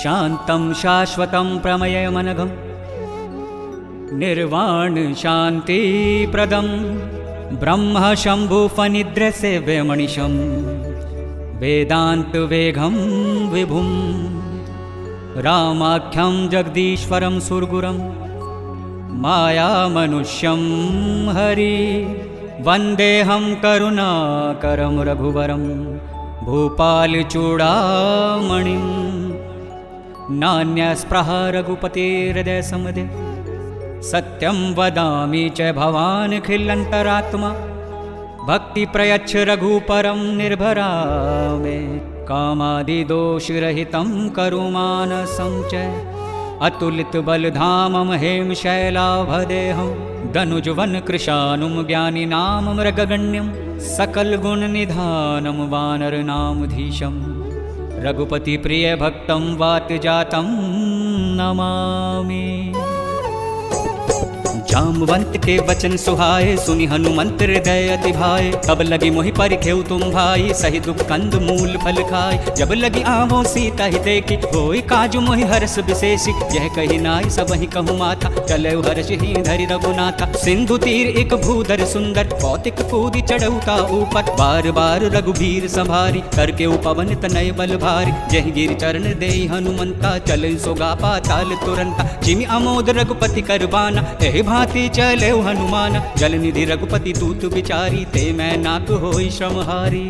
शान्तं शाश्वतं प्रमयमनघं निर्वाण शान्तिप्रदं ब्रह्म शम्भुफनिद्रसेव्यमनिशं वेदान्तवेगं विभुं रामाख्यं जगदीश्वरं सुरगुरं मायामनुष्यं हरि वन्देऽहं करुणाकरं रघुवरं भूपालचूडामणिं नान्यस्पृहा रघुपतेर्हृदयसंविदे सत्यं वदामि च भवान् खिल्लन्तरात्मा भक्ति प्रयच्छ रघुपरं निर्भरा मे कामादिदोषरहितं करुमानसं च अतुलितबलधामं हेम शैलाभदेहं दनुजवन कृशानुं ज्ञानिनां मृगगण्यं सकलगुणनिधानं वानरनामधीशं रघुपतिप्रियभक्तं वातजातं नमामि। जाम्बवंत के वचन सुहाए सुनि हनुमंत हृदय अति भाए तब लगी मोहि परिखेउ तुम भाई सही दुख कंद मूल फल खाए जब लगी आवो सीता ही देखी होई काजु मोहि हर्ष विशेषी यह कही नाई सब ही कहूँ माथा चले हर्ष ही धरि रघुनाथा सिंधु तीर एक भूधर सुंदर कौतिक कूदी चढ़ौता ऊपर बार बार रघुबीर संभारी करके उपवन तनय बल भारी जय गिर चरण दे हनुमंता चले सोगा पाताल तुरंता जिमि अमोद रघुपति करबाना एहि भांति चले हनुमान जल निधि रघुपति दूत बिचारी ते मैं नाक होई श्रमहारी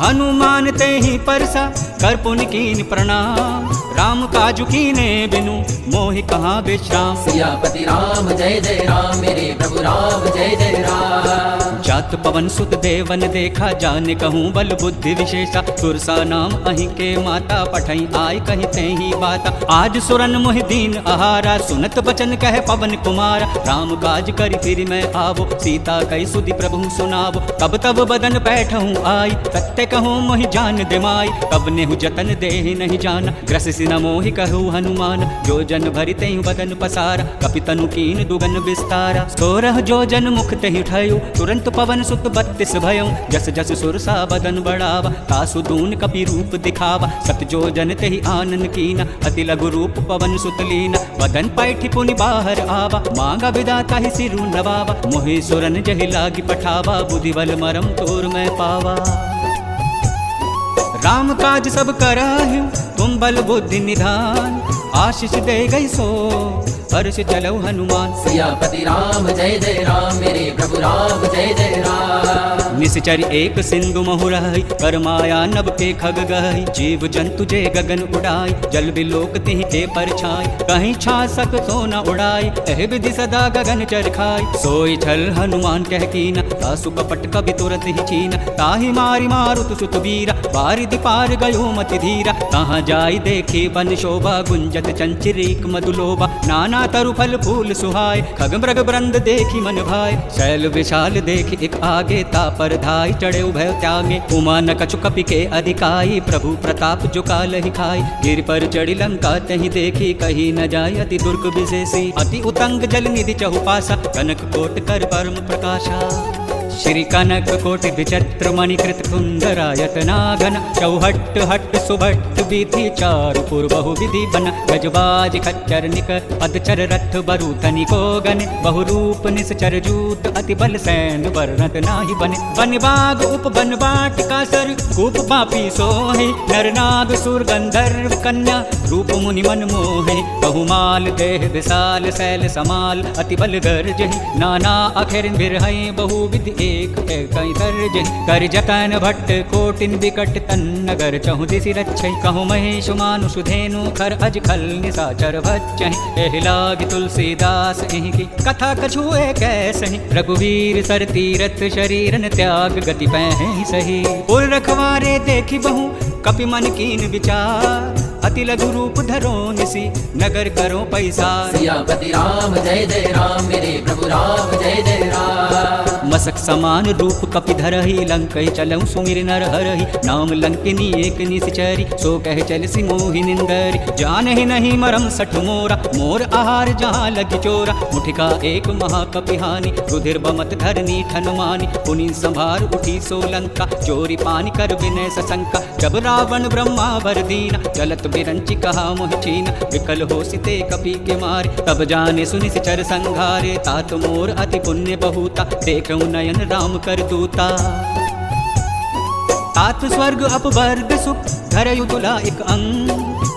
हनुमान ते ही परसा कर पुन कीन प्रणाम राम काजु कीने बिनु मोहि कहाँ विश्राम सियापति राम जय जय राम मेरे प्रभु राम जय जय राम जात पवन सुत देवन देखा जाने कहूँ बल बुद्धि विशेषा सुरसा नाम अहि के माता पठई आय कहीं ते ही बाता आज सुरन मोहि दीन आहारा सुनत बचन कह पवन कुमार राम काज करि फिर मैं आवो सीता कई सुधि प्रभु सुनावो तब तब बदन बैठहूँ आई सत्य कहूँ मोहि जान दिमाई तब नेहु जतन देहि नहीं जाना ग्रस न मोहि कहु हनुमान जो जन भरि तेहु बदन पसारा कपितनु कीन दुगन विस्तारा 16 जो जन मुख तेहि उठायो तुरंत पवन सुत 32 भयउ जस जस सुरसा बदन बढ़ावा तासु दून कपि रूप दिखावा सत जो जन तेहि आनन कीना अति लघु रूप पवन सुत लीना बदन पैठि पुनि बाहर आवा मांगा विदाता ही सिरु नवावा मोहि सुरन जहि लागी पठावा बुद्धि बल मरम तोर मैं पावा राम काज सब कराहु तुम बल बुद्धि निधान आशीष दे गई सो हर्ष चलो हनुमान सियापति राम जय जय राम मेरे प्रभु राम जय जय राम निश्चर एक सिंधु महुरहि कर माया नभ के खग गहि जीव जंतु जे गगन उड़ाई जल बिलोक तिहि के परछाई कहीं छासक सोना उड़ाई एह विधि सदा गगन चरखाई सोई छल हनुमान कह कीना तासु कपट कभी तुरत ही चीना ताहि मारी मारुत सुत वीरा बारिधि पार गयो मति धीरा कहाँ जाई देखी बन शोभा गुंजत चंचरीक मधुलोभा नाना तरु फल फूल सुहाय खग मृग ब्रंद देखी मन भाई शैल विशाल देखी एक आगे तापर धाई चढ़े उभय त्यागे उमा न कछु कपि के अधिकाई प्रभु प्रताप जो काल ही खाई गिर पर चढ़ी लंका तही देखी कहीं न जाय अति दुर्ग विशेषी अति उतंग जल निधि चहुपासा कनक कोट कर परम प्रकाशा श्री कनक कोटि विचित्र मणिकृत कुंदरायत नागन चौहट्ट हट्ट सुभट्ट विधि चारु पुर बहु विधि बन गजबाज खच्चर निक अधचर रथ बरूथनि को गन बहुरूप निश्चर जूत अति बल सैन वर्णत नाही बने वन बाग उप वन वाटिका सर कूप बापी सोहे नर नाग सुर गंधर्व कन्या रूप मुनि मन मोहे बहुमाल देह विशाल शैल समाल अति बल गर्जहि नाना अखेर बिरहै बहु विधि एक कई सर्ज कर जतन भट्ट कोटिन विकट तन नगर चहु दिशि रक्षै कहु महेश मानुष धेनु खर अज खल निशाचर भक्षै एहि लागी तुलसीदास एहि की कथा कछुए कैसहि रघुवीर सर तीरथ शरीरन त्याग गति पैहि सही पुर रखवारे देखी बहु कपि मन कीन विचार अति लघु रूप धरो निसी नगर करो पैसा। सियापति राम जय जय राम मेरे प्रभु राम जय जय राम। मसक समान रूप कपि धरहि लंकहि चलऊ सुमिर नर हरहि नाम लंकिनी एक निश्चरी सो कह चल सी मोहि निंदरी। जानहि नहीं मरम सठ मोरा मोर आहार जहाँ लगी चोरा मुठिका एक महाकपिहानि रुधिर बमत धरनी ठनमानी पुनि संभार उठी सो लंका चोरी पानी कर विनय सशंका। जब रावण ब्रह्मा वर दीना चलत बिरंची कहा मोहि चीना विकल हो सिते कपि के मारे तब जाने सुनि सिचर संघारे। तात मोर अति पुण्य बहुता देखऊं नयन राम कर दूता। तात स्वर्ग अपवर्ग सुख धरयु तुला एक अंग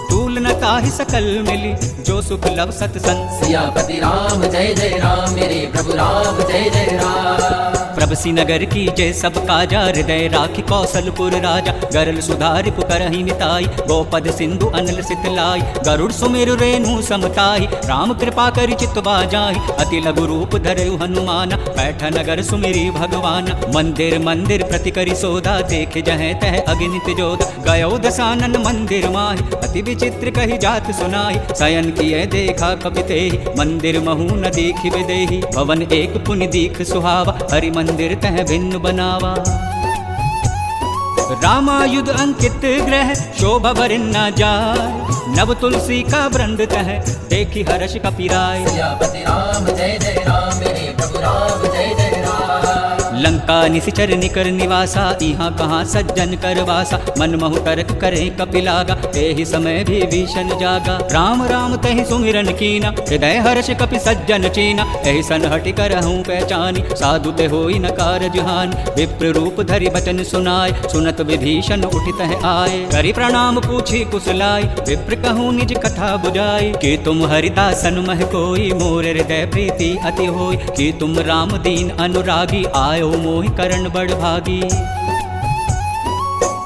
तूल न ताहि सकल मिली जो सुख लव सतसंग। सियापति राम जय जय राम मेरे प्रभु राम जय जय राम। प्रभसी नगर की जय सब काजा हृदय राखी कौशलपुर राजा गरल सुधारि पुकरहि मिताई गोपद सिंधु अनल सितलाई गरुड़ सुमेरु रेणु समताई राम कृपा करि चित्वा जाहि अति लघु रूप धरयु हनुमान बैठ नगर सुमिरी भगवान। मंदिर मंदिर प्रति करि सोदा देख जह तह अग्नित जोधा गयो दसानन मंदिर माहि अति विचित्र कहि जात सुनाई। शयन किए देखा कपिते मंदिर महु न देखि विदेहि भवन एक पुनि दीख सुहावा हरि मंदिर तह भिन्न बनावा। रामायुध अंकित ग्रह शोभा भरिन न जाय नव तुलसी का वृंद तह देखी हर्ष कपिराय। सियापति राम जय जय राम मेरे प्रभु राम जय जय राम। लंका निशिचर निकर निवासा इहाँ कहाँ सज्जन कर वासा मन महु तरक करे कपिलागा तेहि समय भी भीषण जागा। राम राम तहि सुमिरन कीना हृदय हर्ष कपि सज्जन चीना एहि सन हटि करहूँ पहचानी साधु ते होई न कारज हानि। विप्र रूप धरि बचन सुनाय सुनत विभीषण उठित आए करि प्रणाम पूछी कुशलाय विप्र कहूँ निज कथा बुझाई कि तुम हरिदासन मह कोई मोर हृदय प्रीति अति होई कि तुम राम दीन अनुरागी आयो मोहि करण बड़ भागी।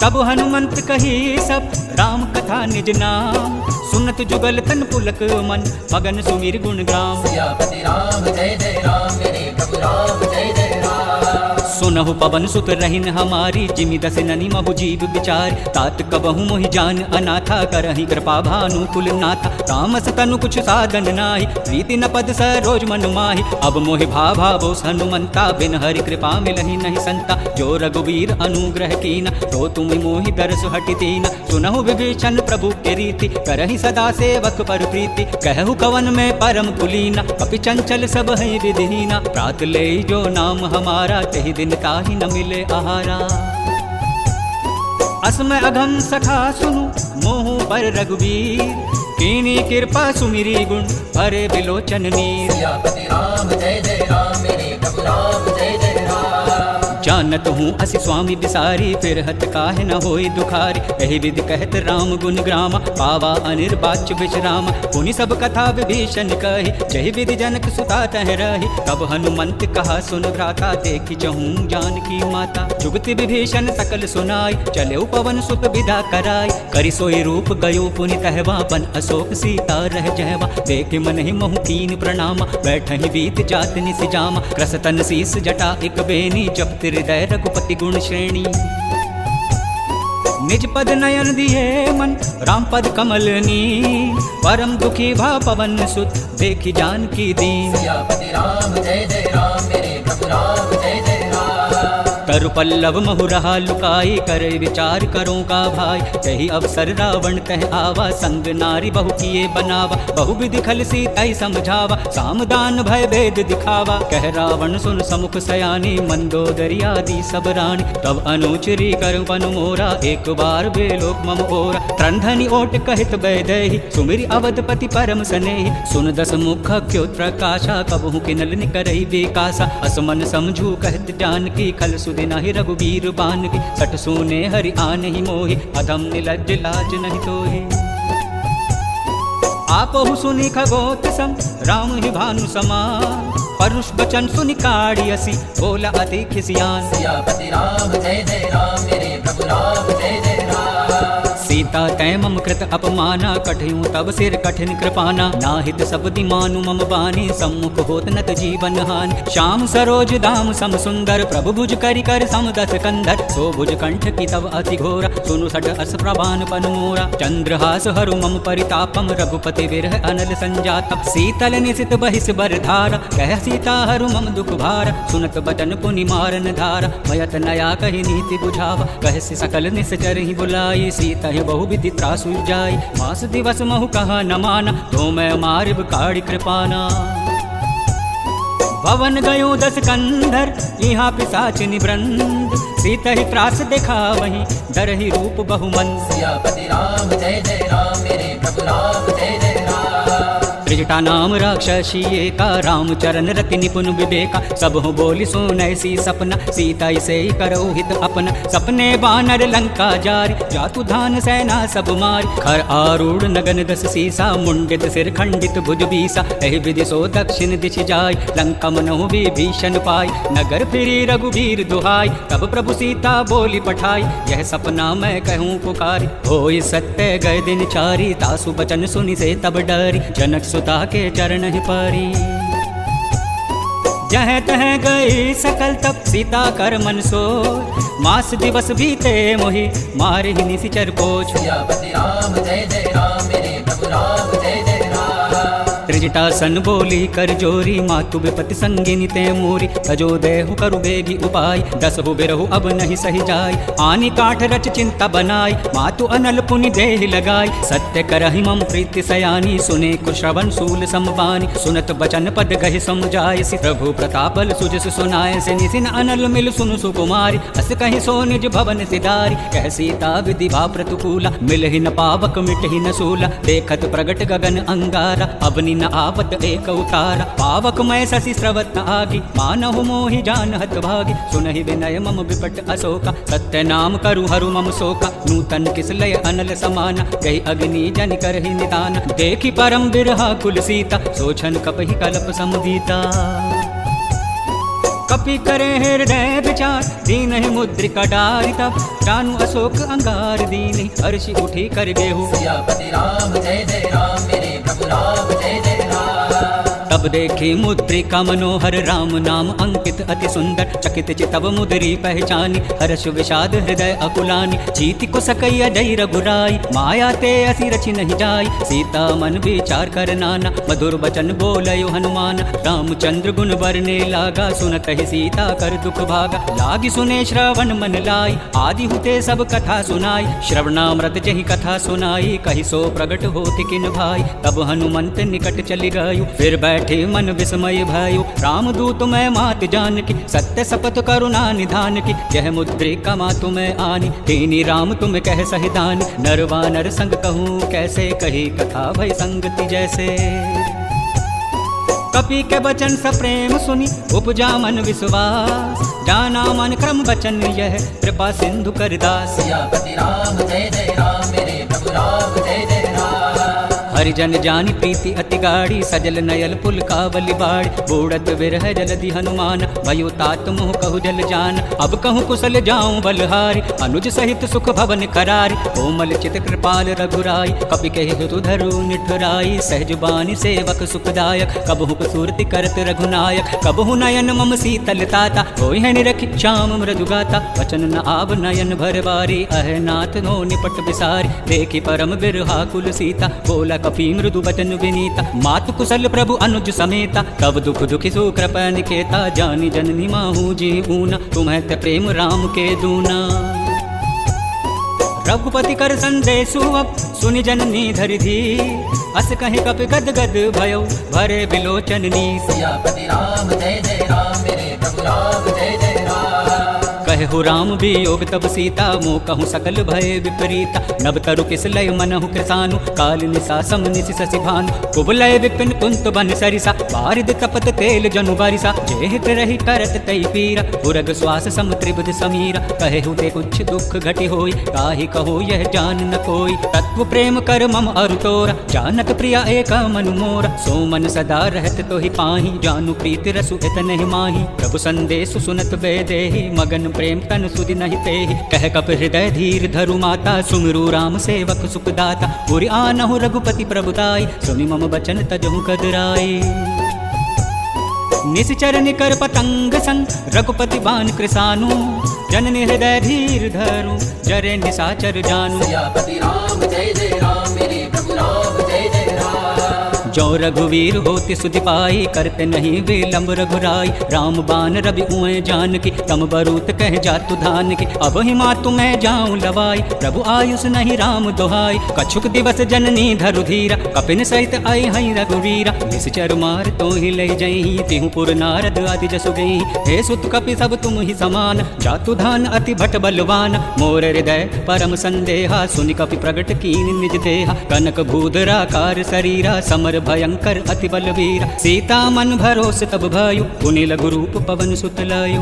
तब हनुमंत कही सब राम कथा निज नाम सुनत जुगल तन पुलक मन मगन सुमिर गुण ग्राम। सियापति राम जय जय राम मेरे प्रभु राम जय जय राम। सुनहु पवन सुत रहिन हमारी जिमि दस ननि महु जीव विचार तात कबहु मोहि जान अनाथा करहि कृपा भानु कुल नाथा। तामस तनु कुछ साधन नाही प्रीति न पद सरोज मन माहि अब मोहि भाभा बोस हनुमंता बिन हरि कृपा मिलहि नहीं संता। जो रघुवीर अनुग्रह कीना तो तुम मोहि दरस हटि दीना सुनहु विभीषण प्रभु के रीति करहि सदा सेवक पर प्रीति कहु कवन में परम कुलीना कपि चंचल सब है विधिहीना प्रात ले जो नाम हमारा तहि दिन ताहि न मिले आहारा। असमय अघम सखा सुनु मोहु पर रघुवीर कीनी कृपा सुमिरी गुण भरे बिलोचन नीर। सियापति राम जय जय राम मेरे प्रभु राम जय जय राम। जानत हूँ असि स्वामी बिसारी फिर हत काहे न होई दुखारी एहि विधि कहत राम गुण ग्रामा पावा अनिर्वाच्य विश्राम। पुनि सब कथा विभीषण कही जहि विधि जनक सुता तह रही तब हनुमंत कहा सुन भ्राता देखि चहूँ जानकी माता। जुगति विभीषण सकल सुनाई चले पवन सुत विदा कराई करि सोई रूप गयो पुनि तहवा बन अशोक सीता रह जहवा देख मन ही महु कीन प्रणामा बैठहि बीत जात निस जामा क्रसतन शीस जटा एक बेनी जपति हृदय रघुपति गुण श्रेणी। निज पद नयन दिए मन राम पद कमल नील परम दुखी भा पवन सुत देखि जानकी दीन। सियापति राम जय जय राम मेरे प्रभु राम जय जय राम। तरु पल्लव महु रहा लुकाई करे विचार करो का भाई तही अवसर रावण तह आवा संग नारी बहु किए बनावा बहु विधि खल सीताई समझावा सामदान भय भेद दिखावा कह रावण सुन समुख सयानी मंदोदरी आदि सब रानी तब अनुचरी कर बन मोरा एक बार बेलोक मम ओरा त्रंधनि ओट कहित बैदेहि सुमिरि अवधपति परम स्नेहि सुन दस मुख क्योत प्रकाशा कबहु किनल निकरई बेकासा असमन समझू कहत जानकी खल सुदिनाहि रघुवीर बान की सठ सुने हरि आन ही मोहि अधम निलज्ज लाज नहीं तोहि। आपहु सुनि खगोत सम राम ही भानु समान परुष बचन सुनि काढ़ियसी बोला अति खिसियान। सियापति राम जय जय राम मेरे प्रभु राम जय जय राम। सीता तै मम कृत अपमाना, कठियूं तब सिर कठिन कृपाना। नाहित सबदि मानु मम बानी, सम्मुख होत नत जीवन हानि। श्याम सरोज दाम सम सुंदर, प्रभु भुज करि कर सम दस कंधर। सो भुज कंठ की तब अति घोरा, सुनु सठ अस प्रभान पन मोरा। चंद्रहास हरु मम परितापम, रघुपति विरह अनल संजातम। शीतल निशित बहिस बर धारा, कह सीता हरु मम दुख भारा। सुनत बचन पुनि मारन धारा, भयत नया कहि नीति बुझावा। कह सकल निश्चर ही बुलाई, सीता ही बहु विधि त्रासु जाई। मास दिवस महु कहा न माना, तो मैं मारिब काढ़ी कृपाना। भवन गयो दस कंधर, यहाँ पिशाच निवृंद। सीता ही त्रास देखा वहीं, डर ही रूप बहुमंद। सियापति राम जय जय राम, मेरे प्रभु राम जय जय राम। त्रिजटा नाम राक्षसी एका, राम चरण रति निपुण विवेका। सब हो बोली सुनय सी सपना, सीता से करो हित अपना। सपने बानर लंका जारी, जातु धान सेना सब मारी। खर आरूढ़ नगन दस सीसा, मुंडित सिर खंडित भुज बीसा। एहि विधि सो दक्षिण दिश जाय, लंका मनहु विभीषण पाई। नगर फिरी रघुवीर दुहाई, तब प्रभु सीता बोली पठाई। यह सपना मैं कहूँ पुकारी, होई सत्य गए दिन चारी। तासु बचन सुनि से तब डरी, जनक सुता के चरण ही परी। जहाँ तहाँ गई सकल तब सीता कर मन सोच। मास दिवस बीते मोहि, मारे ही निशिचर पोछ। सियापति राम जय जय राम, मेरे प्रभु राम जय जय राम। त्रिजटा सन बोली कर जोरी, मातु विपति संगिनी ते मोरी। तजो देहु करु बेगी उपाय, दसहु बिरहु अब नहीं सही जाय। आनी काठ रच चिंता बनाई, मातु अनल पुनि देहि लगाई। सत्य करहि मम प्रीति सयानी, सुने कुश्रवण सूल समबानी। सुनत बचन पद गहि समझाय, सि प्रभु प्रताप बल सुजस सुनाय। से निसिन अनल मिल सुनु सुकुमारी, अस कहि सो निज भवन सिधारी। कह सीता विधि भा प्रतिकूला, मिलहि न पावक मिटहि न सूला। देखत प्रगट गगन अंगारा, अवनि न आवत एक उतारा। पावक मैं शशि स्रवत आगी, मानहु मोहि जानहत भागी। सुनहि विनय मम विपट अशोका, सत्य नाम करु हरु मम शोका। नूतन किस लय अनल समाना, गई अग्नि जन करहि निदान। देखि परम बिरहा कुल सीता, सोछन कपहि कलप समुदीता। कपि करे हृदय विचार, दीन ही मुद्रिका डारि। तब जानु अशोक अंगार दीन, हर्षि उठी कर गेहु। सियापति राम जय जय राम, मेरे प्रभु राम जय जय राम। तब देखी मुद्रिका मनोहर, राम नाम अंकित अति सुंदर। चकित चितव मुद्री पहचानी, हर्ष विषाद हृदय अकुलानी। जीति को सकैया जय रघुराई, माया ते असी रचि नहीं जाई। सीता मन विचार कर नाना, मधुर बचन बोलयो हनुमान। रामचंद्र गुण बरने लागा, सुनत ही सीता कर दुख भागा। लागी सुने श्रवण मन लाई, आदि हुते सब कथा सुनाई। श्रवणामृत जहि कथा सुनाई, कहि सो प्रगट होति किन भाई। तब हनुमंत निकट चली गयो, फिर बैठे मन विस्मय भयो। रामदूत मैं मात जानकी, सत्य शपथ करुणा निधान की। यह मुद्रिका मातु मैं आनी, तेनी राम तुम कह सहिदानी। नरवानर संग कहूँ कैसे, कही कथा भय संगति जैसे। कपि के बचन सप्रेम सुनी, उपजा मन विश्वास। जाना मन क्रम बचन यह, कृपा सिंधु कर दास। सियापति राम जय जय राम, मेरे प्रभु राम जय जय राम। हरिजन जानी प्रीति अति गाड़ी, सजल नयल पुल कावली बाड़ी। बूढ़त विरह जलधि हनुमान, भयो तात मोह कहु जल जान। अब कहूँ कुशल जाऊं बलहारी, अनुज सहित सुख भवन करारी। कोमल चित कृपाल रघुराई, कपि कहि हितु धरु निठुराई। सहज बानी सेवक सुखदायक, कबहु सुरति करत रघुनायक। कबहु नयन मम शीतल ताता, होई है निरखि श्याम मृदु गाता। वचन न आव नयन भर बारी, अह नाथ नो निपट बिसारी। देखि परम बिरहा कुल सीता, बोला कपि मृदु बचन विनीता। मातु कुशल प्रभु अनुज समेता, तब दुख दुखि सुकृपा निकेता। जानी जननी माहू जी ऊना, तुम्हें ते प्रेम राम के दूना। रघुपति कर संदेशु अब, सुनि जननी धरि धीर। अस कहि कपि गद गद भयो, भरे बिलोचन नीर। सियापति राम जय जय राम, मेरे प्रभु राम जय जय राम। कहु राम वियोग तब सीता, मोह कहूँ सकल भय विपरीता। नभ तरु किस लय मनहु कृसानु, काल निशा सम निशि शशि भानु। कुबलय विपिन कुंत बन सरिसा, बारिद तपत तेल जनु बारिसा। जेहित रही करत तई पीरा, उरग श्वास सम त्रिभुज समीरा। कहेहु ते कुछ दुख घटि होई, काहि कहो यह जान न कोई। तत्व प्रेम कर मम अरु तोरा, जानत प्रिया एक मनु मोरा। सो मन सदा रहत तो ही पाही, जानु प्रीति रसु इतने ही माही। प्रभु संदेश सुनत बेदेहि, मगन प्रेम प्रेम तन सुधि नहीं ते। कह कप हृदय धीर धरु माता, सुमिरु राम सेवक सुखदाता। उरि आनहु रघुपति प्रभुताई, सुनि मम बचन तजहु कदराई। निश्चर निकर पतंग संग, रघुपति बान कृसानु। जननी हृदय धीर धरु, जरे निशाचर जानू। सियापति राम जय जय राम, मेरे प्रभु राम जय जय राम। जो रघुवीर होति सुधि पाई, करते नहीं विलंब रघुराई। राम बान रवि उए जान की, तम बरूत कह जातु धान की। अब ही मातु मैं जाऊं लवाई, प्रभु आयुष नहीं राम दोहाई। कछुक दिवस जननी धरु धीरा, कपिन सहित आई हई रघुवीरा। निश्चर मार तो ही ले जई, तिहु पुर नारद आदि जसु गई। हे सुत कपि सब तुम ही समान, जातु धान अति भट बलवान। मोर हृदय परम संदेहा, सुनि कपि प्रगट कीन निज देहा। कनक भूधरा कार शरीरा, समर भयंकर अति बलवीरा। सीता मन भरोस तब भयु, पुनि लघु रूप पवन सुत लयु।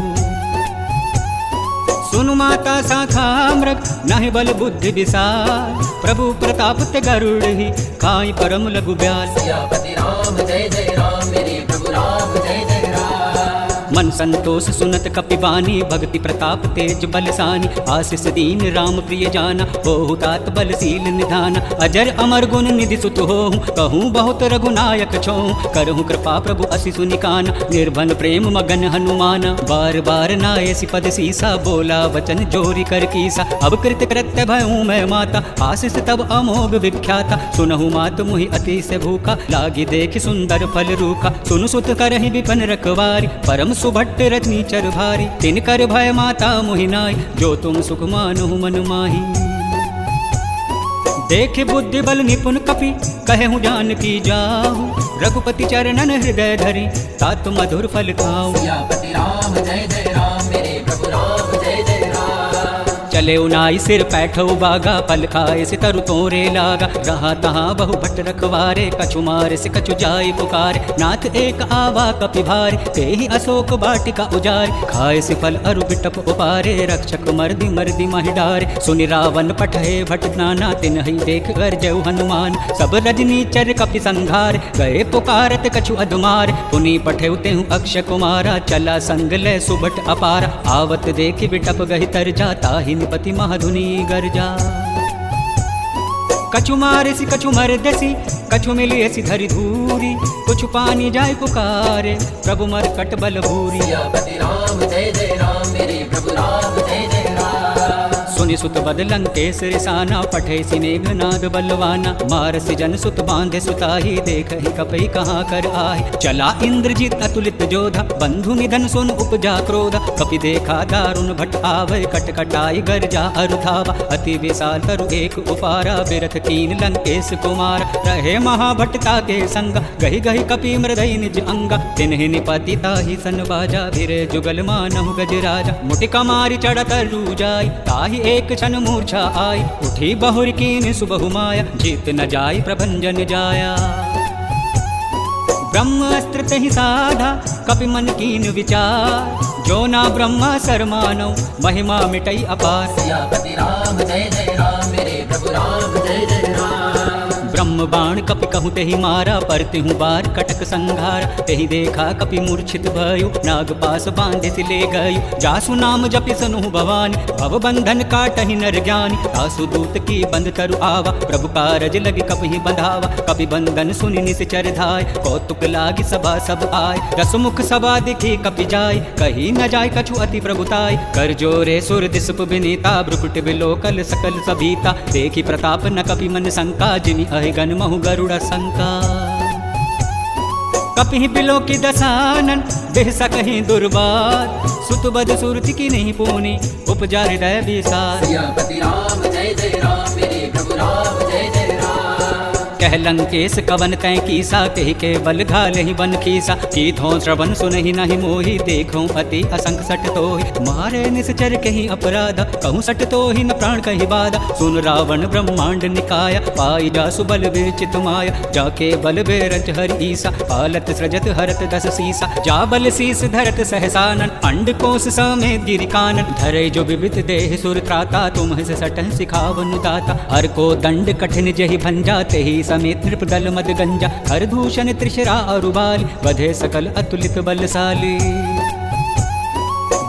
सुनु माता शाखा मृग, नहीं बल बुद्धि विशाल। प्रभु प्रताप ते गरुड़ ही, खाई परम लघु ब्याल। सियापति राम जय जय राम, मेरे प्रभु राम जय जय राम। मन संतोष सुनत कपिबानी, भक्ति प्रताप तेज बलसानी। आशीष दीन राम प्रिय जाना, होहु तात बलशील निधाना। अजर अमर गुण निधि सुत होहु, कहूँ बहुत रघुनायक छोहु। करहु कृपा प्रभु असि सुनिकाना, निर्भन प्रेम मगन हनुमाना। बार बार नायसि पद सीसा, बोला वचन जोरी कर कीसा। अब कृत कृत्य भयऊ मैं माता, आशीष तब अमोघ विख्याता। सुनहु मात मुहि अति से भूखा, लागी देख सुंदर फल रूखा। सुनु सुत करहि विपन रखवारी, परम सुभट्ट रजनी चर भारी। तिन कर भय माता मोहिनाई, जो तुम सुख मानहु मन माही। देख बुद्धि बल निपुण कपि, कहूँ जानकी जाहु। रघुपति चरणन हृदय धरि, तात मधुर फल खाऊं। सियापति राम जय जय राम, मेरे प्रभु राम जय जय राम। चले उनाई सिर पैठौ बागा, पल खाए से तरु तोरे लागा। रहा तहाँ बहु भट रखवारे, कछु मारे से कछु जाय पुकारे। नाथ एक आवा कपि भारे, तेहि अशोक वाटिका उजारे। खाए से फल अरु बिटप उपारे, रक्षक मर्दि मर्दि माहि डारे। सुनि रावण पठे भट नाना, तिनहि देख गरजउ हनुमान। सब रजनी चर कपि संघार, गए पुकारत कछु अधुमार। पुनि पठेउ तेहु अक्षय कुमारा, चला संग ले सुभट अपारा। आवत देखि बिटप गहि तरजा, ताहि निपति महाधुनि गर्जा। कछु मारेसी कछु मरदेसी, कछु मिलियसी धरि धूरी। कुछ पानी जाय पुकारे, प्रभु मरकट बल भूरी। सियापति राम जय जय राम, मेरे प्रभु राम जय जय राम। सुनि सुत बदलन केस रिसाना, पठे सिनेघनाद बलवाना। मारसी जन सुत बांधे सुताही, देखहि कपि कहाँ कर आए। चला इंद्रजीत अतुलित जोधा, बंधु निधन सुन उपजा क्रोधा। कपि देखा दारुण भट आवे, कटकटाई गर्जा अरु धावा। अति विशाल तरु एक उपारा, बिरथ कीन लंकेश कुमार। रहे महाभटता के संगा, गहि गहि कपि मृदय निज अंगा। तिन्हि निपति ताहि सन बाजा, भिरे जुगल मानहु गजराजा। मुटिका मारि चढ़त रूजाई, ताहि एक क्षण मूर्छा आई। उठी बहुर कीन सुबहु माया, जीत न जाय प्रभंजन जाया। ब्रह्मास्त्र तहि साधा, कपि मन कीन विचार। जो ना ब्रह्मा सर मानौ, महिमा मिटई अपार। सियापति राम जय जय राम, मेरे प्रभु राम जय जय राम। ब्रह्म बाण कपि कहूँ तेहि मारा, पर तिहु बार कटक संघारा। तेहि देखा कपि मूर्छित भयो, नाग पास बांधे से ले गयो। जासु नाम जपि सनुहु भवानी, भव बंधन काटहि नर ज्ञानी। तासु दूत की बंद तरु आवा, प्रभु कारज लगी कपि बंधावा। कपि बंधन सुनि निश्चर धाय, कौतुक लागी सभा सब आय। दस मुख सभा दिखी कपि जाय, कही न जाय कछु अति प्रभुताय। कर जोरे सुर दिसप विनीता, भ्रुकुट विलोकल सकल सभीता। देखी प्रताप न कपि मन शंका, जिनि अहिगन महु गरुड़ शंका। कपि बिलो की दसानन, देह सकहि दुर्बार। सुत बद सुरति की नहीं पूनी, उपजा हृदय विसार। सियापति राम जय जय राम, मेरे प्रभु राम जय जय राम। कह लंकेश कवन तै कीसा, कहि के बल घालहि बन खीसा। कीथों श्रवण सुनहि नहि मोहि, देखों अति असंख सट तोहि। मारे निश्चर कहि अपराध, कहूँ सट तोहि न प्राण कहि बाधा। सुन रावण ब्रह्मांड निकाया, पाई जासु बल विरचित माया। जाके बल बेरच हरि ईसा, पालत सृजत हरत दस सीसा। जा बल शीस धरत सहसानन, अंड कोश समेत गिरि कानन। धरे जो विविध देह सुर त्राता, तुम से सटह सिखावन दाता। हर को दंड कठिन जहि भंजा, तेहि समेत नृपदल मद गंजा। हर दूषण त्रिशरा अरुबाली, वधे सकल अतुलित बलशाली।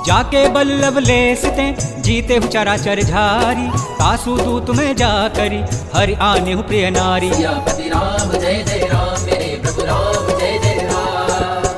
जाके बल लवलेस ते जीते हु चराचर झारी, तासु दूत में जा करी हरि आने हु प्रिय नारी। सियापति राम जय जय राम, मेरे प्रभु राम जय जय राम।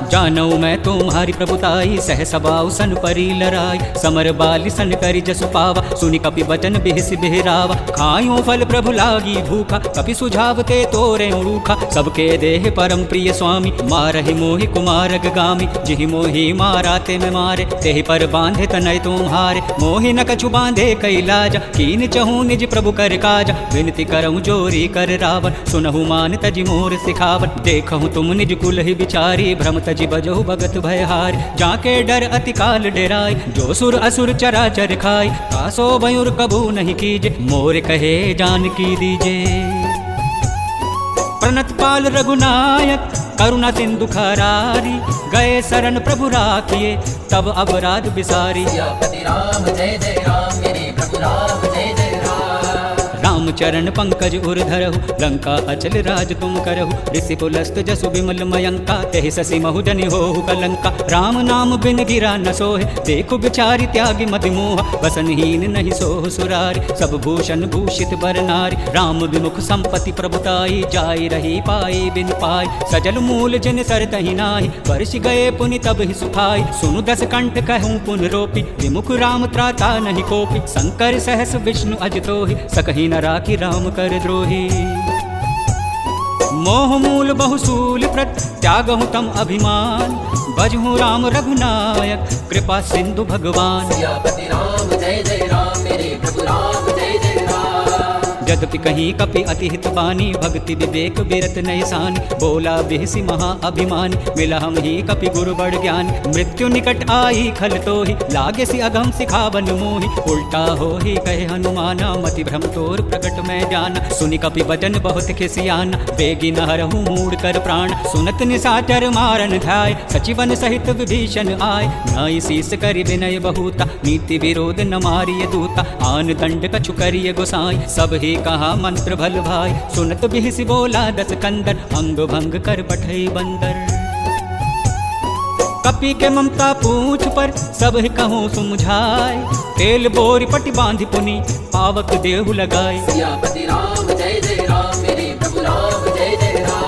जानऊ मैं तुम्हारी प्रभुताई, सह सबाऊ सन परी लराई, समर बाली सन करी जसु पावा, सुनि कपि बचन बिहसि बिहरावा। खायो फल प्रभु लागी भूखा, कपि सुझावते तोरे रूखा, सबके देह परम प्रिय स्वामी, मारहि मोहि कुमारग गामी। जिहि मोहि माराते में मारे, तेहि पर बांधे तनय तुम्हारे, मोहि न कछु बांधे कई लाजा, कीन चहु निज प्रभु कर काजा। विनती करहु जोरी कर रावण, सुनहु मान तजि मोर सिखावन। देखहु तुम निज कुल ही बिचारी, भ्रम तजि बजहु भगत भयहार। जाके डर अति काल डेराय, जो सुर असुर चराचर खाय, तासो भयुर कबू नहीं कीजे, मोर कहे जानकी दीजे। प्रणत पाल रघुनायक करुणा सिंधु खरारी, गए शरण प्रभु राखिए तब अपराध बिसारी। सियापति राम जय जय राम, मेरे प्रभु राम जय जय राम। राम चरण पंकज उर धरहु, लंका अचल राज तुम करहु। ऋषि पुलस्त जसु विमल मयंका, तेहि ससि महु जनि होहु कलंका। राम नाम बिन गिरा न सोहे, देखु बिचारी त्यागी मति मोह। वसनहीन नहीं सोह सुरारी, सब भूषण भूषित बर नारी। राम विमुख संपत्ति प्रभुताई, जाई रही पाई बिन पाई। सजल मूल जिन सर तहि नाहि, वर्षि गए पुनि तब ही सुखाई। सुनु दस कंठ कहूँ पुन रोपी, विमुख राम त्राता नहीं कोपी। शंकर सहस विष्णु अजतोहि, सकहि न राखी राम कर द्रोही। मोह मूल बहुसूल प्रत, त्यागहु तम अभिमान। बजहु राम रघुनायक, कृपा सिंधु भगवान। सियापति राम जय जय राम, मेरे प्रभु राम जय जय राम। यद्यपि कहीं कपि अति हित बानी, भक्ति विवेक बिरत नयसानी। बोला बिहसी महा अभिमानी, मिला हम ही कपि गुरु बड़ ज्ञान। मृत्यु निकट आई खल तोहि, लागे सि अगम सिखावन मोहि। उल्टा हो ही कहे हनुमाना, मति भ्रम तोर प्रकट में जाना। सुनि कपि बचन बहुत खिसियाना, बेगी न हरहु मूढ़ कर प्राण। सुनत निशाचर मारन ध्याय, सचिवन सहित विभीषण आय। न्याय शीस करि विनय बहुता, नीति विरोध न मारिय दूता। आन दंड कछु करिय गोसाई, सब ही कहा मंत्र भल भाई। सुनत बिहसि बोला दस कंदर, अंग भंग कर पठई बंदर। कपि के ममता पूछ पर, सब ही कहूँ सुमझाए। तेल बोरी पटि बांधि पुनि, पावक देहु लगाए। सियापति राम जय जय राम, मेरे प्रभु राम जय जय राम।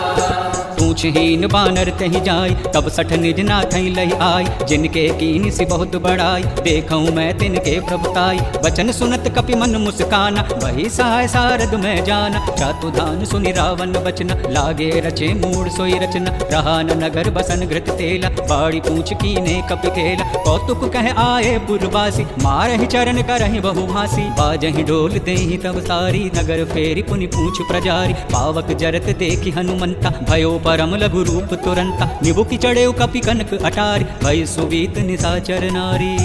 पूछहीन बानर तहि जाय, तब सठ निज नाथई लहि आय। जिनके कीन सि बहुत बड़ाई, देखऊँ मैं तिनके प्रभुताई। वचन सुनत कपि मन मुस्काना, वही सहाय सारद में जाना। चातुधान सुनि रावण बचना, लागे रचे मूढ़ सोई रचना। रहा न नगर बसन घृत तेला, बाड़ी पूछ कीने कपि खेला। कौतुक कह आए पुरवासी, मारहि चरण करहि बहु भासी। बाजहि ढोल देहि तब सारी, नगर फेरि पुनि पूछ प्रजारी। पावक जरत देखि हनुमंता, भयो परम लघु रूप तुरंता। निबुकि चढ़ेउ कपि कनक अटारी, भय सुवीत निशाचर नारी।